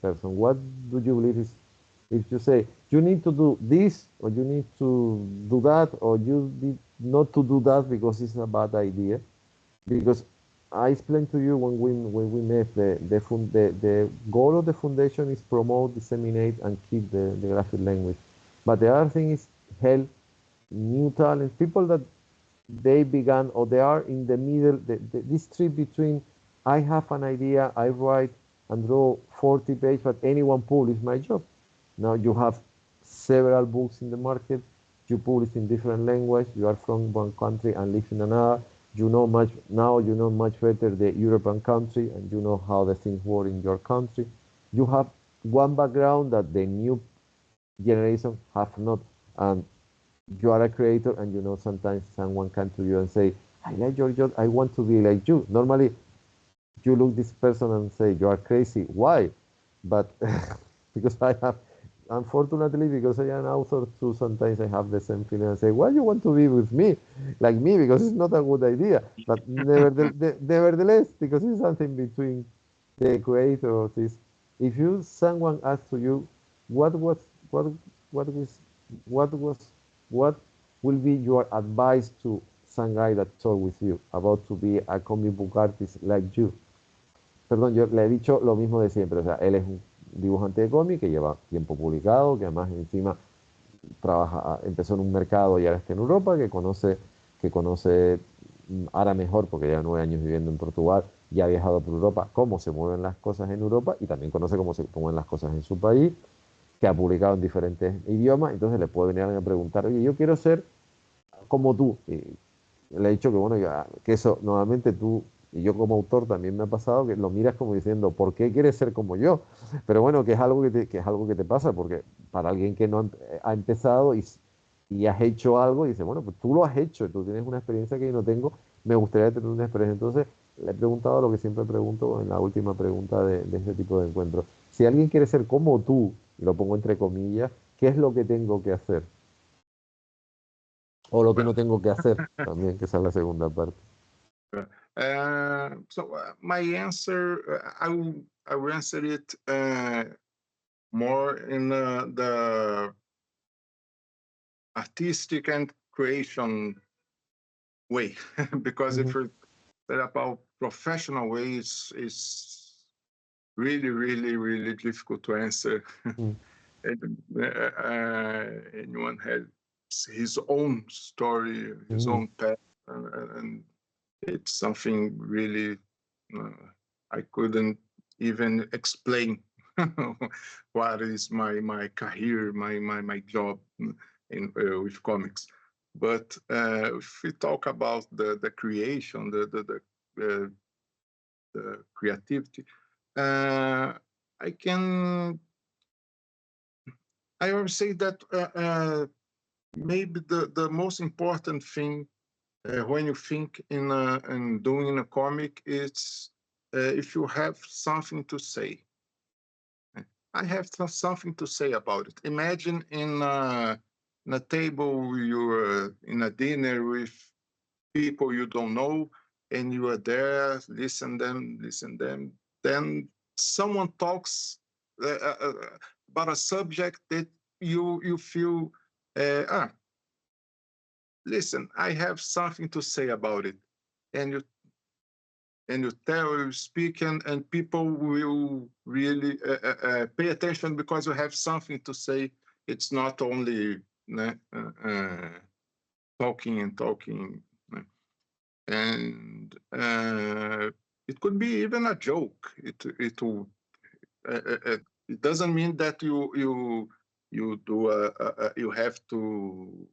person? What do you believe is, if you say you need to do this or you need to do that or you need not to do that because it's a bad idea? Because I explained to you when we met, the goal of the foundation is promote, disseminate, and keep the graphic language. But the other thing is help new talents, people that they began or they are in the middle, this trip between I have an idea, I write and draw 40 pages, but anyone publish my job. Now you have several books in the market, you publish in different language, you are from one country and live in another, you know much better the European country and you know how the things work in your country. You have one background that the new generation have not, and you are a creator and you know sometimes someone come to you and say, I like your job, I want to be like you. Normally you look this person and say, you are crazy. Why? But because I have, unfortunately, because I am an author too, sometimes I have the same feeling and say, why you want to be with me, like me, because it's not a good idea. But nevertheless, because it's something between the creator of this. If you someone asks to you, what was what what was what was what will be your advice to some guy that talk with you about to be a comic book artist like you? Perdón, yo le he dicho lo mismo de siempre, o sea, él es un dibujante de cómic que lleva tiempo publicado, que además encima empezó en un mercado y ahora está en Europa, que conoce ahora mejor porque lleva 9 años viviendo en Portugal y ha viajado por Europa, cómo se mueven las cosas en Europa y también conoce cómo se mueven las cosas en su país, que ha publicado en diferentes idiomas, entonces le puede venir a preguntar, oye, yo quiero ser como tú. Y le he dicho que bueno, que eso normalmente tú y yo como autor también me ha pasado que lo miras como diciendo, ¿por qué quieres ser como yo? Pero bueno, que es algo que es algo que te pasa, porque para alguien que no ha empezado y has hecho algo, y dice, bueno, pues tú lo has hecho, tú tienes una experiencia que yo no tengo, me gustaría tener una experiencia. Entonces, le he preguntado lo que siempre pregunto en la última pregunta de este tipo de encuentros. Si alguien quiere ser como tú, y lo pongo entre comillas, ¿qué es lo que tengo que hacer? O lo que no Well, tengo que hacer, también, que esa es la segunda parte. My answer, I will answer it more in the artistic and creation way, because if Ujú, you say about professional ways, is really, really, really difficult to answer. ujú, And, anyone has his own story, his ujú. own path, and it's something really I couldn't even explain what is my career, my job in with comics. But if we talk about the creation, uh, the creativity, I can I would say that maybe the most important thing when you think in doing a comic is if you have something to say. I have something to say about it. Imagine in in a table, you're in a dinner with people you don't know, and you are there, listen them. Then someone talks about a subject that you feel, listen, I have something to say about it, and you tell, you speak, and people will really pay attention because you have something to say. It's not only talking and talking, and it could be even a joke. It doesn't mean that you have to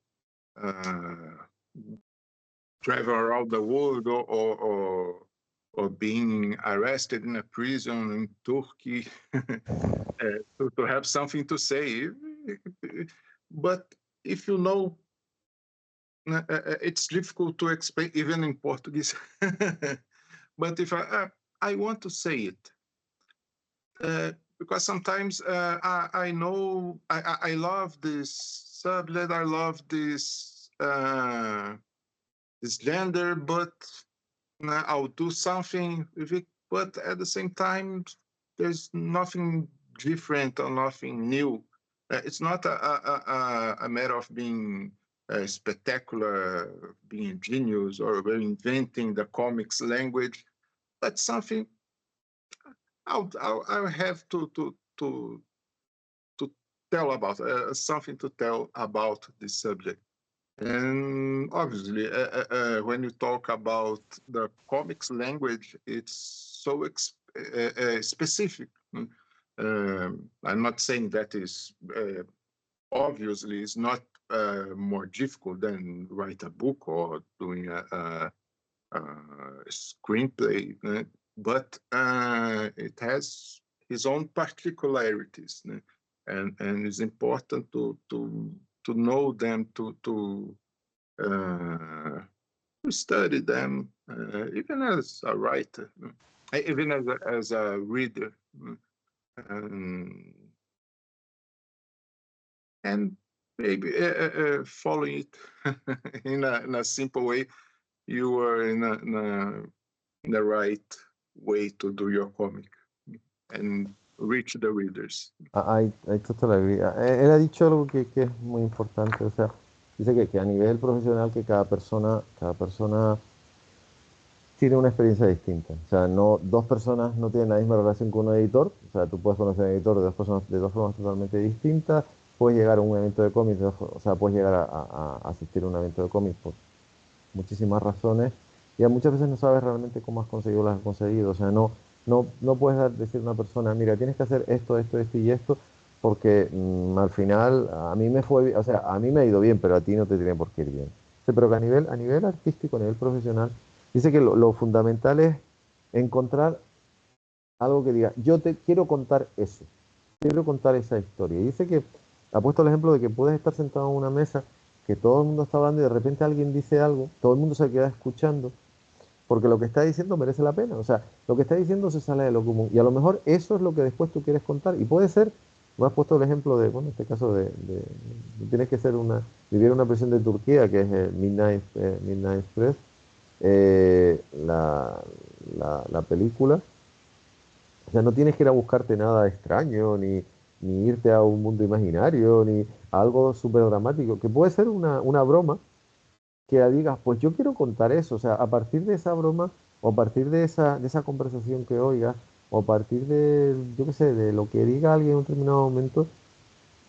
travel around the world or being arrested in a prison in Turkey to have something to say. But if you know, it's difficult to explain even in Portuguese. But if I want to say it, because sometimes I know I love this subject, I love this gender, but I'll do something with it. But at the same time, there's nothing different or nothing new. It's not a matter of being spectacular, being genius, or inventing the comics language. That's something I'll have to tell about, something to tell about this subject. And obviously, when you talk about the comics language, it's so specific. I'm not saying that is obviously is not more difficult than write a book or doing a screenplay, but it has his own particularities, and it's important to know them, to study them, even as a writer, even as a reader, and maybe following it in a simple way, you are in the right way to do your comic and reach the readers. I totally agree. Él ha dicho algo que es muy importante, o sea, dice que a nivel profesional que cada persona tiene una experiencia distinta. O sea, no, dos personas no tienen la misma relación con un editor. O sea, tú puedes conocer a un editor de dos formas totalmente distintas. Puedes llegar a un evento de cómics, o sea, puedes llegar a asistir a un evento de cómics por muchísimas razones. Y muchas veces no sabes realmente cómo has conseguido las has conseguido. O sea, no puedes decir a una persona, mira, tienes que hacer esto y esto, porque al final a mí me fue, o sea, a mí me ha ido bien, pero a ti no te tiene por qué ir bien. O sea, pero que a nivel artístico, a nivel profesional, dice que lo fundamental es encontrar algo que diga, yo te quiero contar eso, quiero contar esa historia. Y dice que ha puesto el ejemplo de que puedes estar sentado en una mesa, que todo el mundo está hablando y de repente alguien dice algo, todo el mundo se queda escuchando, porque lo que está diciendo merece la pena. O sea, lo que está diciendo se sale de lo común. Y a lo mejor eso es lo que después tú quieres contar. Y puede ser, me has puesto el ejemplo de, bueno, en este caso tienes que ser vivir una prisión de Turquía, que es el Midnight Express, la película. O sea, no tienes que ir a buscarte nada extraño, ni irte a un mundo imaginario, ni a algo súper dramático, que puede ser una broma, que digas, pues yo quiero contar eso. O sea, a partir de esa broma, o a partir de esa conversación que oigas, o a partir de, yo qué sé, de lo que diga alguien en un determinado momento,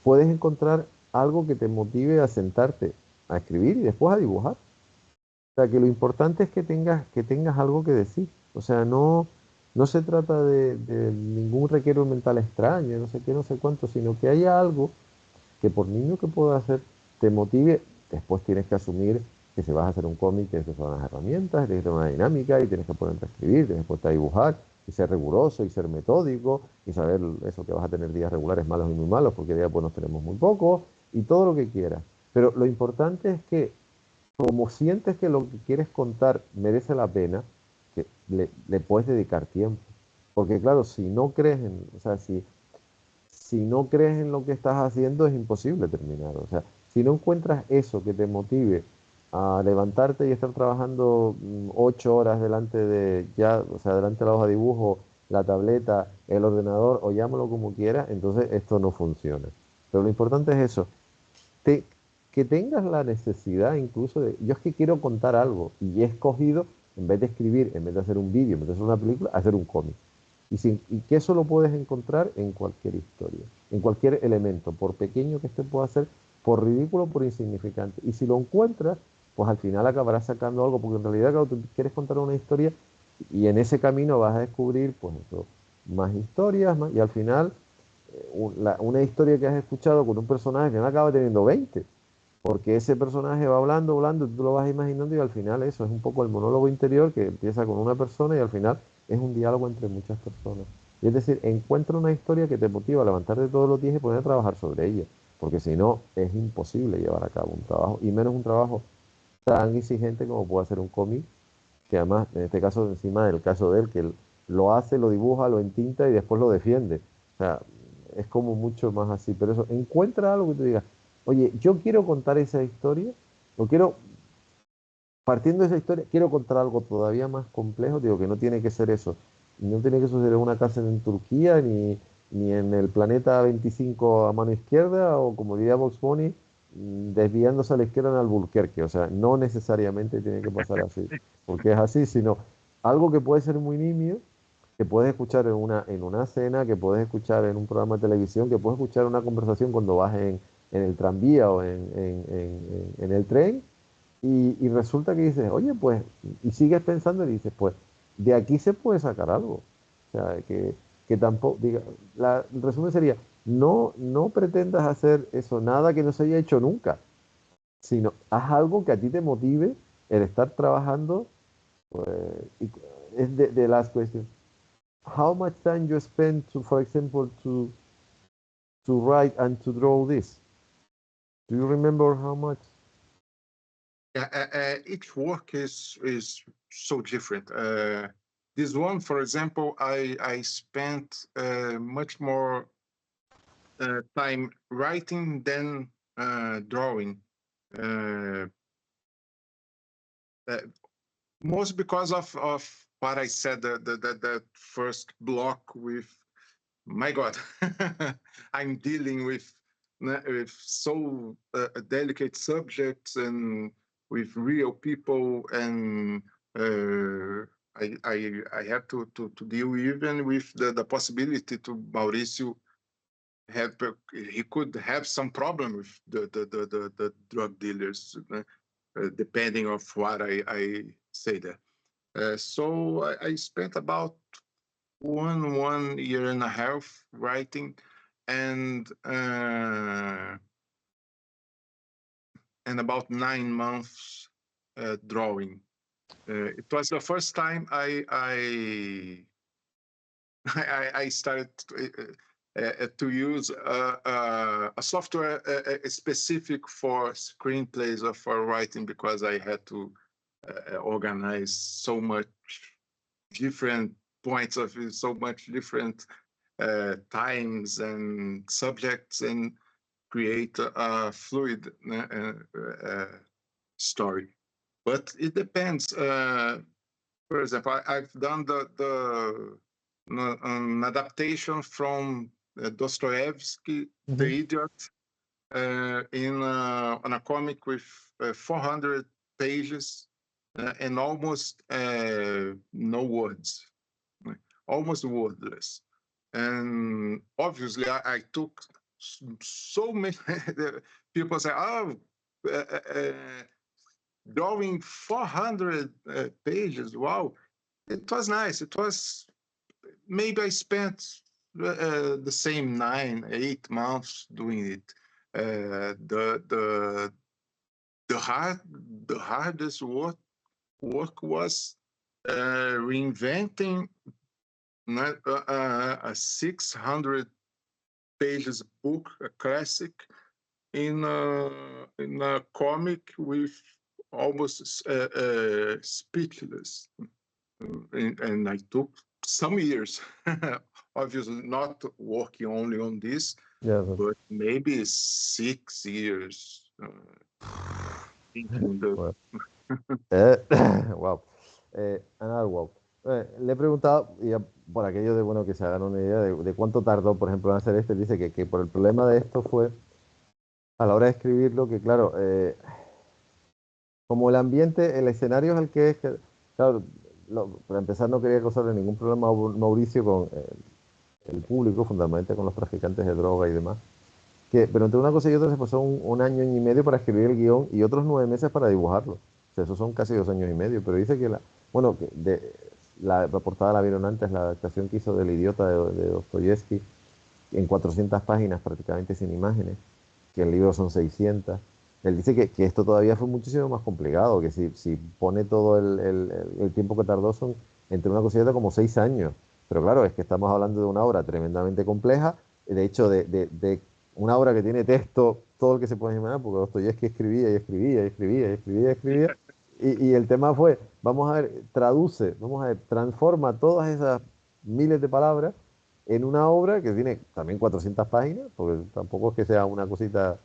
puedes encontrar algo que te motive a sentarte a escribir y después a dibujar. O sea, que lo importante es que tengas algo que decir. O sea, no se trata de ningún requiero mental extraño, no sé qué, no sé cuánto, sino que haya algo que por niño que pueda hacer te motive. Después tienes que asumir que si vas a hacer un cómic tienes que usar unas herramientas, tienes que tener una dinámica y tienes que ponerte a escribir, tienes que ponerte a dibujar y ser riguroso y ser metódico y saber eso, que vas a tener días regulares malos y muy malos porque días buenos tenemos muy pocos y todo lo que quieras. Pero lo importante es que como sientes que lo que quieres contar merece la pena, que le puedes dedicar tiempo. Porque claro, si no crees si no crees en lo que estás haciendo, es imposible terminar. O sea, Si no encuentras eso que te motive a levantarte y estar trabajando 8 horas delante de ya, o sea, delante de la hoja de dibujo, la tableta, el ordenador, o llámalo como quieras, entonces esto no funciona. Pero lo importante es eso, te- que tengas la necesidad incluso de, yo es que quiero contar algo y he escogido, en vez de escribir, en vez de hacer un vídeo, en vez de hacer una película, hacer un cómic. Y que eso lo puedes encontrar en cualquier historia, en cualquier elemento, por pequeño que este pueda ser, por ridículo, por insignificante. Y si lo encuentras, pues al final acabarás sacando algo, porque en realidad, claro, tú quieres contar una historia y en ese camino vas a descubrir, pues eso, más historias, y al final, una historia que has escuchado con un personaje que no acaba teniendo 20 porque ese personaje va hablando, hablando, tú lo vas imaginando y al final eso es un poco el monólogo interior que empieza con una persona y al final es un diálogo entre muchas personas. Y es decir, encuentra una historia que te motiva a levantarte todos los días y poner a trabajar sobre ella, porque si no es imposible llevar a cabo un trabajo, y menos un trabajo tan exigente como puede hacer un cómic, que además, en este caso, encima del caso de él, que él lo hace, lo dibuja, lo entinta y después lo defiende. O sea, es como mucho más así. Pero eso, encuentra algo que te diga, oye, yo quiero contar esa historia, o quiero, partiendo de esa historia, quiero contar algo todavía más complejo, digo que no tiene que ser eso. No tiene que suceder en una cárcel en Turquía, ni en el planeta 25 a mano izquierda, o como diría Box Bunny, desviándose a la izquierda en Albuquerque. O sea, no necesariamente tiene que pasar así, porque es así, sino algo que puede ser muy nimio, que puedes escuchar en una cena, que puedes escuchar en un programa de televisión, que puedes escuchar en una conversación cuando vas en el tranvía o en el tren, y resulta que dices, oye, pues, y sigues pensando y dices, pues, de aquí se puede sacar algo. O sea, que tampoco, diga, el resumen sería, no pretendas hacer eso, nada que no se haya hecho nunca, sino haz algo que a ti te motive el estar trabajando. Pues, y es the last question. How much time you spend to, for example, to write and to draw this? Do you remember how much? Yeah, each work is so different. This one, for example, I spent much more time writing than drawing. Uh, uh, Most because of what I said, the first block with, my God, I'm dealing with so delicate subjects and with real people, and I have to deal even with the possibility to Mauricio have, he could have some problem with the drug dealers, depending of what I say there. So I spent about one year and a half writing, and about 9 months drawing. It was the first time I started to use a software specific for screenplays or for writing, because I had to organize so much different points of view, so much different times and subjects, and create a fluid story. But it depends. For example, I've done an adaptation from Dostoevsky, The Idiot, on a comic with 400 pages and almost no words, almost wordless. And obviously, I took so many. People say, "Oh, drawing 400 pages! Wow, it was nice. It was, maybe I spent the same 9, 8 months doing it. The hardest work was reinventing a 600 pages book, a classic, in a comic with almost speechless, and I took some years. Obviously, not working only on this, Yeah, but maybe 6 years thinking the. Bueno, wow. Another wow. Le he preguntado, y por aquello de bueno que se hagan una idea de cuánto tardó, por ejemplo, en hacer este, dice que por el problema de esto fue a la hora de escribirlo, que claro, como el ambiente, el escenario es el que es, que, claro, para empezar no quería causarle ningún problema a Mauricio con el público, fundamentalmente con los traficantes de droga y demás. Pero entre una cosa y otra se pasó un año y medio para escribir el guión y otros 9 meses para dibujarlo. O sea, esos son casi 2 años y medio. Pero dice que bueno, la portada la vieron antes, la adaptación que hizo del Idiota de Dostoyevsky, en 400 páginas prácticamente sin imágenes, que el libro son 600. Él dice que esto todavía fue muchísimo más complicado, que si pone todo el tiempo que tardó son entre una cosa y otra como 6 años. Pero claro, es que estamos hablando de una obra tremendamente compleja, de hecho de una obra que tiene texto, todo el que se puede imaginar, porque Dostoyevsky escribía y escribía y escribía y escribía y escribía. Y el tema fue, vamos a ver, traduce, vamos a ver, transforma todas esas miles de palabras en una obra que tiene también 400 páginas, porque tampoco es que sea una cosita,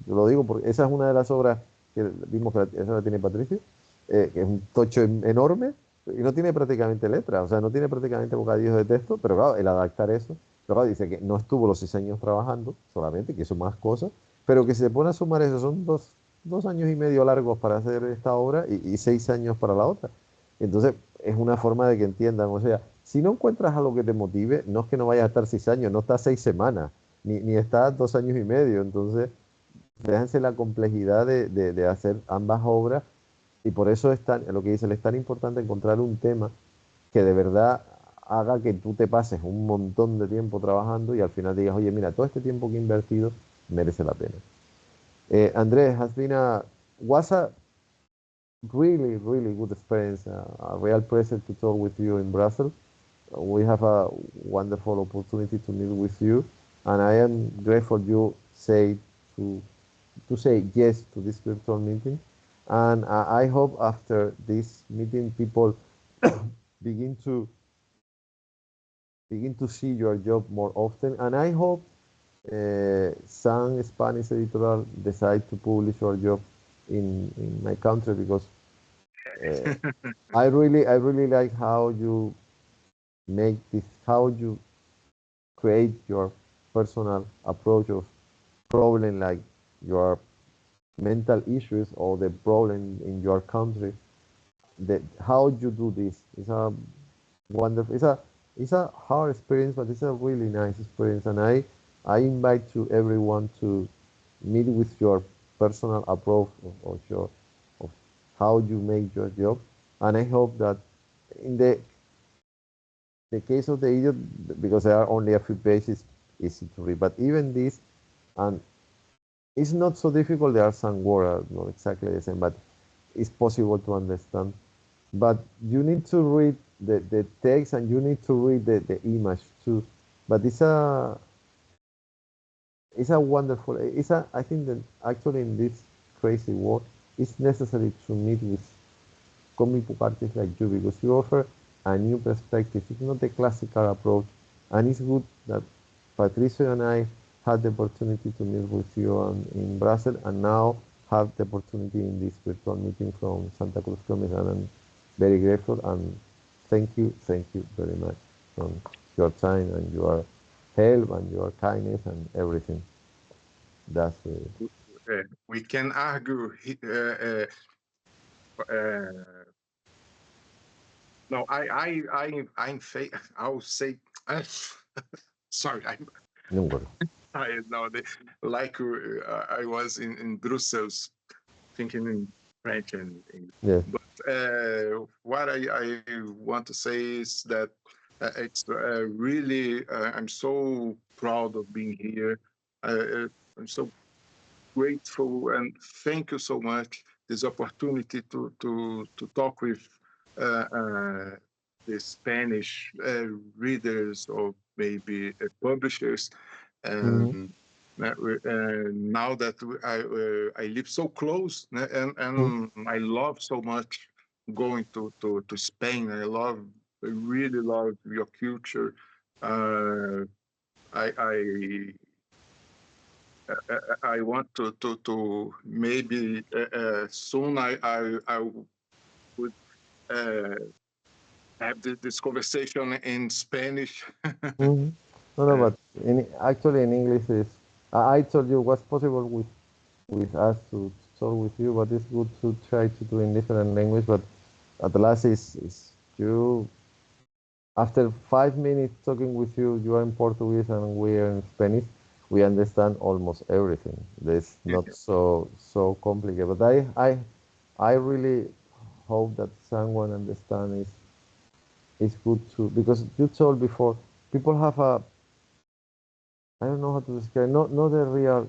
lo digo porque esa es una de las obras que vimos que esa la tiene Patricio, que es un tocho enorme y no tiene prácticamente letras, o sea, no tiene prácticamente bocadillos de texto, pero claro, el adaptar eso, pero claro, dice que no estuvo los 6 años trabajando solamente, que hizo más cosas, pero que si se pone a sumar eso, son 2 años y medio largos para hacer esta obra y 6 años para la otra. Entonces, es una forma de que entiendan, o sea, si no encuentras algo que te motive, no es que no vayas a estar 6 años, no estás 6 semanas, ni estás 2 años y medio. Entonces, fíjense la complejidad de hacer ambas obras y por eso lo que dice, es tan importante encontrar un tema que de verdad haga que tú te pases un montón de tiempo trabajando y al final digas, oye, mira, todo este tiempo que he invertido merece la pena. Andrés, was a really, really good experience, a real pleasure to talk with you in Brussels. We have a wonderful opportunity to meet with you, and I am grateful you say to to say yes to this virtual meeting. And I hope after this meeting, people begin to see your job more often. And I hope some Spanish editorial decide to publish your job in my country because uh, I really like how you make this, how you create your personal approach of problem like your mental issues or the problem in your country. How you do this is a wonderful. It's a hard experience, but it's a really nice experience. And I invite to everyone to meet with your personal approach of how you make your job. And I hope that in the case of the idiot, because there are only a few pages, easy to read. But even this, and it's not so difficult. There are some words not exactly the same, but it's possible to understand. But you need to read the text and you need to read the image too. But it's a wonderful, I think that actually in this crazy world, it's necessary to meet with comic book artists like you because you offer a new perspective. It's not the classical approach. And it's good that Patricio and I had the opportunity to meet with you in Brussels and now have the opportunity in this virtual meeting from Santa Cruz Comics. And I'm very grateful and thank you very much for your time and your help and your kindness and everything. That's We can argue. No, I'm I'll say. Sorry, no worry. I know like I was in Brussels thinking in French and English. Yes. But what I want to say is that it's really I'm so proud of being here. I'm so grateful and thank you so much this opportunity to talk with the Spanish readers or maybe publishers. And now that I live so close and I love so much going to Spain. I really love your culture. I I want to maybe soon I would have this conversation in Spanish. Mhm. No, no, but actually in English is, I told you what's possible with us to talk with you, but it's good to try to do in different language. But at the last is you, after 5 minutes talking with you, you are in Portuguese and we are in Spanish. We understand almost everything. It's not so complicated. But I really hope that someone understands is good too, because you told before people have a, I don't know how to describe, not the real,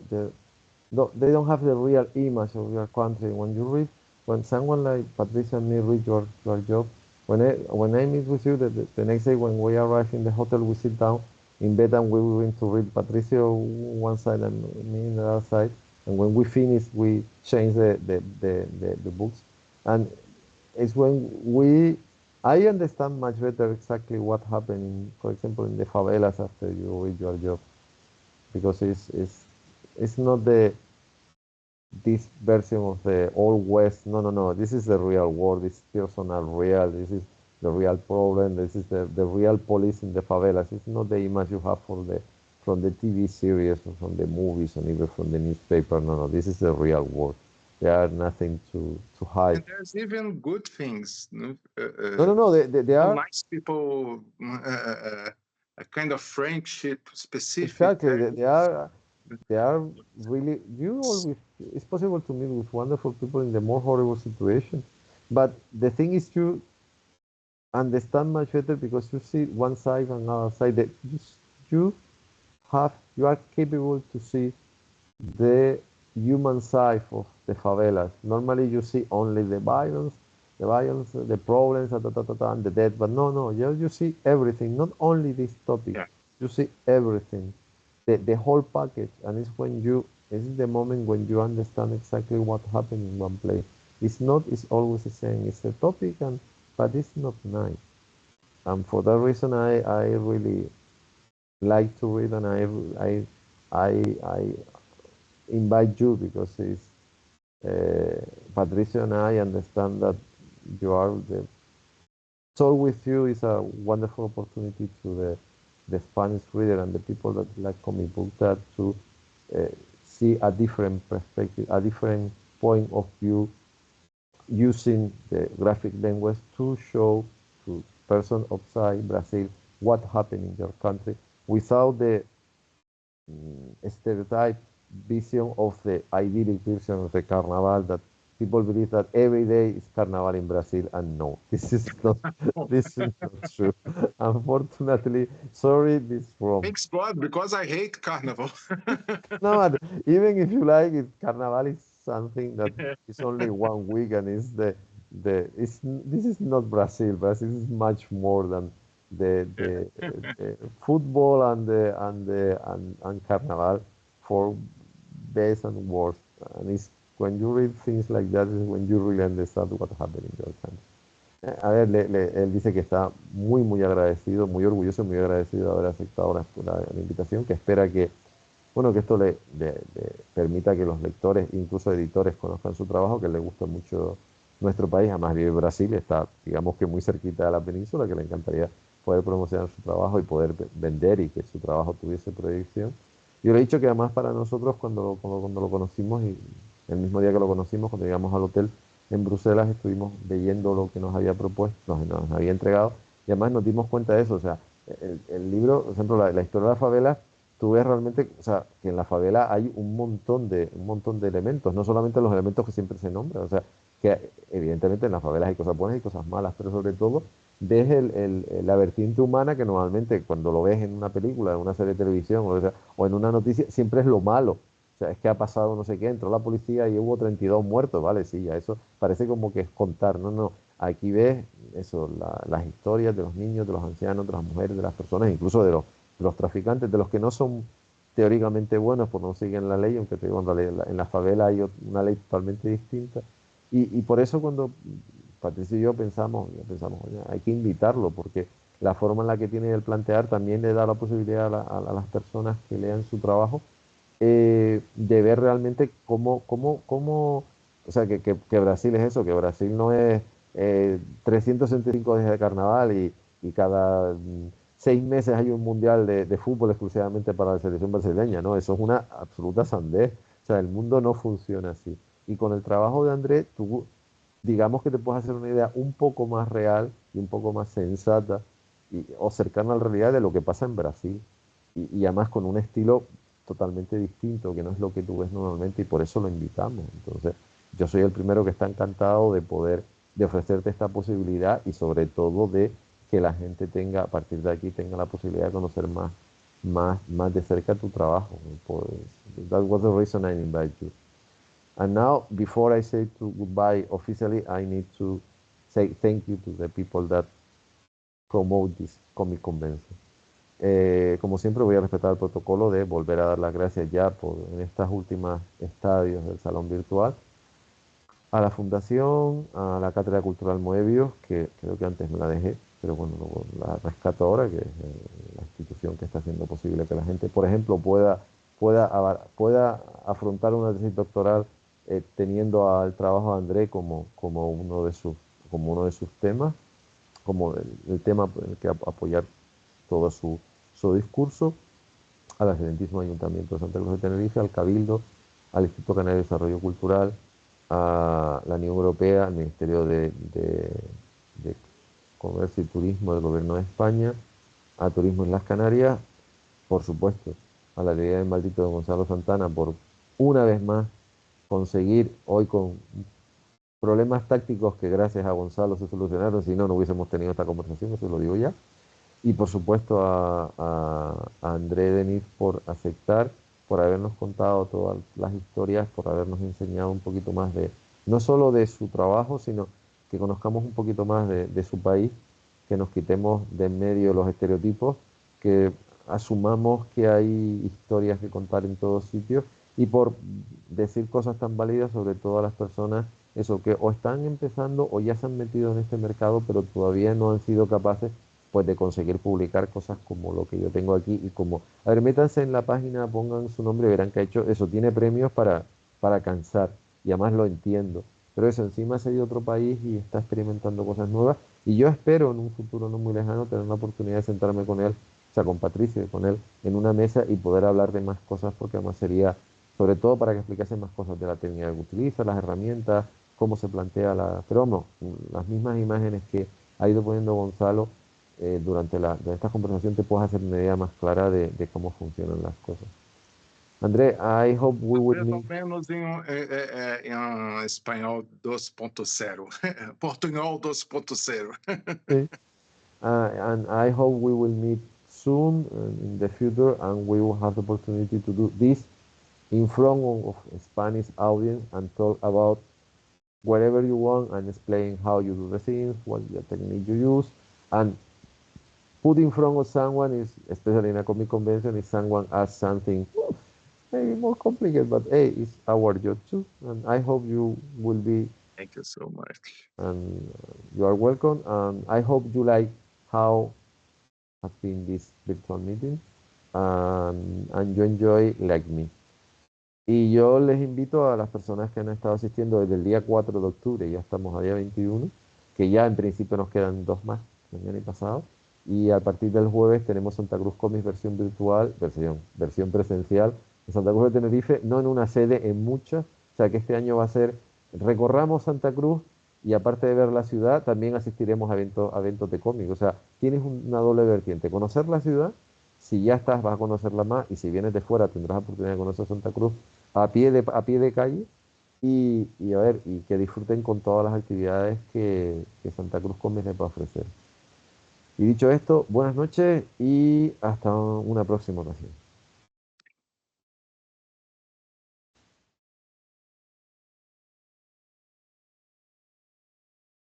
no, they don't have the real image of your country. When you read, when someone like Patricia and me read your job, when I meet with you, the next day when we arrive in the hotel, we sit down in bed and we're going to read Patricia one side and me on the other side. And when we finish, we change the books. And it's when I understand much better exactly what happened, for example, in the favelas after you read your job, because it's not this version of the old west. No, no, no, this is the real world. This is personal real. This is the real problem. This is the real police in the favelas. It's not the image you have from the TV series or from the movies or even from the newspaper. No, no, this is the real world. There are nothing to hide. And there's even good things. No? No, no, no, they Some are. nice people, a kind of friendship specific. Exactly. They are really, you always, it's possible to meet with wonderful people in the more horrible situation. But the thing is, you understand much better because you see one side and another side that you you are capable to see the human side of the favelas. Normally, you see only the problems, and the death. But no, no, you see everything. Not only this topic, Yeah. you see everything, the whole package. And it's the moment when you understand exactly what happened in one place. It's not. It's always the same. It's a topic, but it's not nice. And for that reason, I really like to read, and I invite you because it's Patricia and I understand that you are the talk with you is a wonderful opportunity to the Spanish reader and the people that like comic book that to uh, see a different perspective, a different point of view using the graphic language to show to person outside Brazil what happened in your country without the stereotype vision of the idyllic version of the carnival that people believe that every day is carnival in Brazil, and no, this is not true. Unfortunately, sorry, this is wrong. Thanks God, because I hate carnival. No, and even if you like it, carnival is something that is only 1 week, and it's this is not Brazil. Brazil is much more than the football and carnival for best and worst. And it's when you read things like that is when you really understand what happened in your country. A ver, él dice que está muy agradecido, muy orgulloso, muy agradecido de haber aceptado la invitación, que espera que, bueno, que esto le permita que los lectores, incluso editores, conozcan su trabajo, que le gusta mucho nuestro país, además vive en Brasil, está, digamos que muy cerquita de la península, que le encantaría poder promocionar su trabajo y poder vender y que su trabajo tuviese proyección. Yo le he dicho que además para nosotros, cuando lo conocimos, y el mismo día que lo conocimos, cuando llegamos al hotel en Bruselas, estuvimos leyendo lo que nos había propuesto, nos había entregado, y además nos dimos cuenta de eso. O sea, el libro, por ejemplo, la historia de la favela, tú ves realmente, o sea, que en la favela hay un montón de elementos, no solamente los elementos que siempre se nombran, o sea, que evidentemente en las favelas hay cosas buenas y cosas malas, pero sobre todo ves la vertiente humana que normalmente cuando lo ves en una película, en una serie de televisión o en una noticia, siempre es lo malo. O sea, es que ha pasado no sé qué, entró la policía y hubo 32 muertos, ¿vale? Sí, ya eso parece como que es contar, no, no. Aquí ves eso, las historias de los niños, de los ancianos, de las mujeres, de las personas, incluso de los traficantes, de los que no son teóricamente buenos por no seguir la ley, aunque te digo, en la favela hay una ley totalmente distinta. Y por eso cuando Patricio y yo pensamos, "Oye, hay que invitarlo, porque la forma en la que tiene el plantear también le da la posibilidad a las personas que lean su trabajo de ver realmente o sea, que Brasil es eso, que Brasil no es 365 días de carnaval y cada 6 meses hay un mundial de fútbol exclusivamente para la selección brasileña, ¿no? Eso es una absoluta sandez. O sea, el mundo no funciona así. Y con el trabajo de Andrés, tú, digamos que te puedes hacer una idea un poco más real y un poco más sensata o cercana a la realidad de lo que pasa en Brasil. Y además con un estilo totalmente distinto, que no es lo que tú ves normalmente y por eso lo invitamos. Entonces, yo soy el primero que está encantado de poder, de ofrecerte esta posibilidad y sobre todo de que la gente tenga, a partir de aquí, tenga la posibilidad de conocer más de cerca tu trabajo. Pues, that was the reason I invite you. And now, before I say to goodbye officially, I need to say thank you to the people that promote this comic convention. Como siempre voy a respetar el protocolo de volver a dar las gracias ya en estas últimas estadios del salón virtual a la fundación, a la Cátedra Cultural Moebius, que creo que antes me la dejé, pero bueno, la rescato ahora, que es la institución que está haciendo posible que la gente, por ejemplo, pueda afrontar una tesis doctoral teniendo al trabajo de André como uno de sus temas, como el tema por el que apoyar todo su discurso, al excelentísimo Ayuntamiento de Santa Cruz de Tenerife, al Cabildo, al Instituto Canario de Desarrollo Cultural, a la Unión Europea, al Ministerio de Comercio y Turismo del Gobierno de España, a Turismo en las Canarias, por supuesto, a la Ley del Maldito de Gonzalo Santana, por una vez más conseguir hoy con problemas tácticos que gracias a Gonzalo se solucionaron, si no, no hubiésemos tenido esta conversación, eso lo digo ya. Y por supuesto a André Diniz por aceptar, por habernos contado todas las historias, por habernos enseñado un poquito más no solo de su trabajo, sino que conozcamos un poquito más de su país, que nos quitemos de en medio los estereotipos, que asumamos que hay historias que contar en todos sitios y por decir cosas tan válidas sobre todo a las personas, eso, que o están empezando o ya se han metido en este mercado, pero todavía no han sido capaces pues de conseguir publicar cosas como lo que yo tengo aquí y como, a ver, métanse en la página, pongan su nombre y verán que ha hecho eso, tiene premios para cansar y además lo entiendo, pero eso, encima se ha ido a otro país y está experimentando cosas nuevas y yo espero en un futuro no muy lejano tener la oportunidad de sentarme con él, o sea, con Patricio y con él en una mesa y poder hablar de más cosas porque además sería, sobre todo para que explicase más cosas de la técnica que utiliza, las herramientas, cómo se plantea pero no, las mismas imágenes que ha ido poniendo Gonzalo durante esta conversación te puedes hacer una idea más clara de cómo funcionan las cosas. André, I hope we will Pelo meet. menos em espanhol 2.0, portunhol 2.0. Okay. And I hope we will meet soon in the future and we will have the opportunity to do this in front of a Spanish audience and talk about whatever you want and explain how you do the things, what the technique you use, and put in front of someone is, especially in a comic convention, if someone asks something maybe more complicated, but hey, it's our job too. And I hope you will be, Thank you so much. and you are welcome. And I hope you like how has been this virtual meeting and you enjoy like me. Y yo les invito a las personas que han estado asistiendo desde el día 4 de octubre, ya estamos a día 21, que ya en principio nos quedan 2 más, mañana y pasado, y a partir del jueves tenemos Santa Cruz Comics versión virtual, versión presencial, en Santa Cruz de Tenerife, no en una sede, en muchas, o sea que este año va a ser, recorramos Santa Cruz y aparte de ver la ciudad, también asistiremos a eventos de cómic, o sea, tienes una doble vertiente, conocer la ciudad, si ya estás vas a conocerla más, y si vienes de fuera tendrás la oportunidad de conocer Santa Cruz a pie de calle y a ver, y que disfruten con todas las actividades que Santa Cruz Comics les va a ofrecer. Y dicho esto, buenas noches y hasta una próxima ocasión.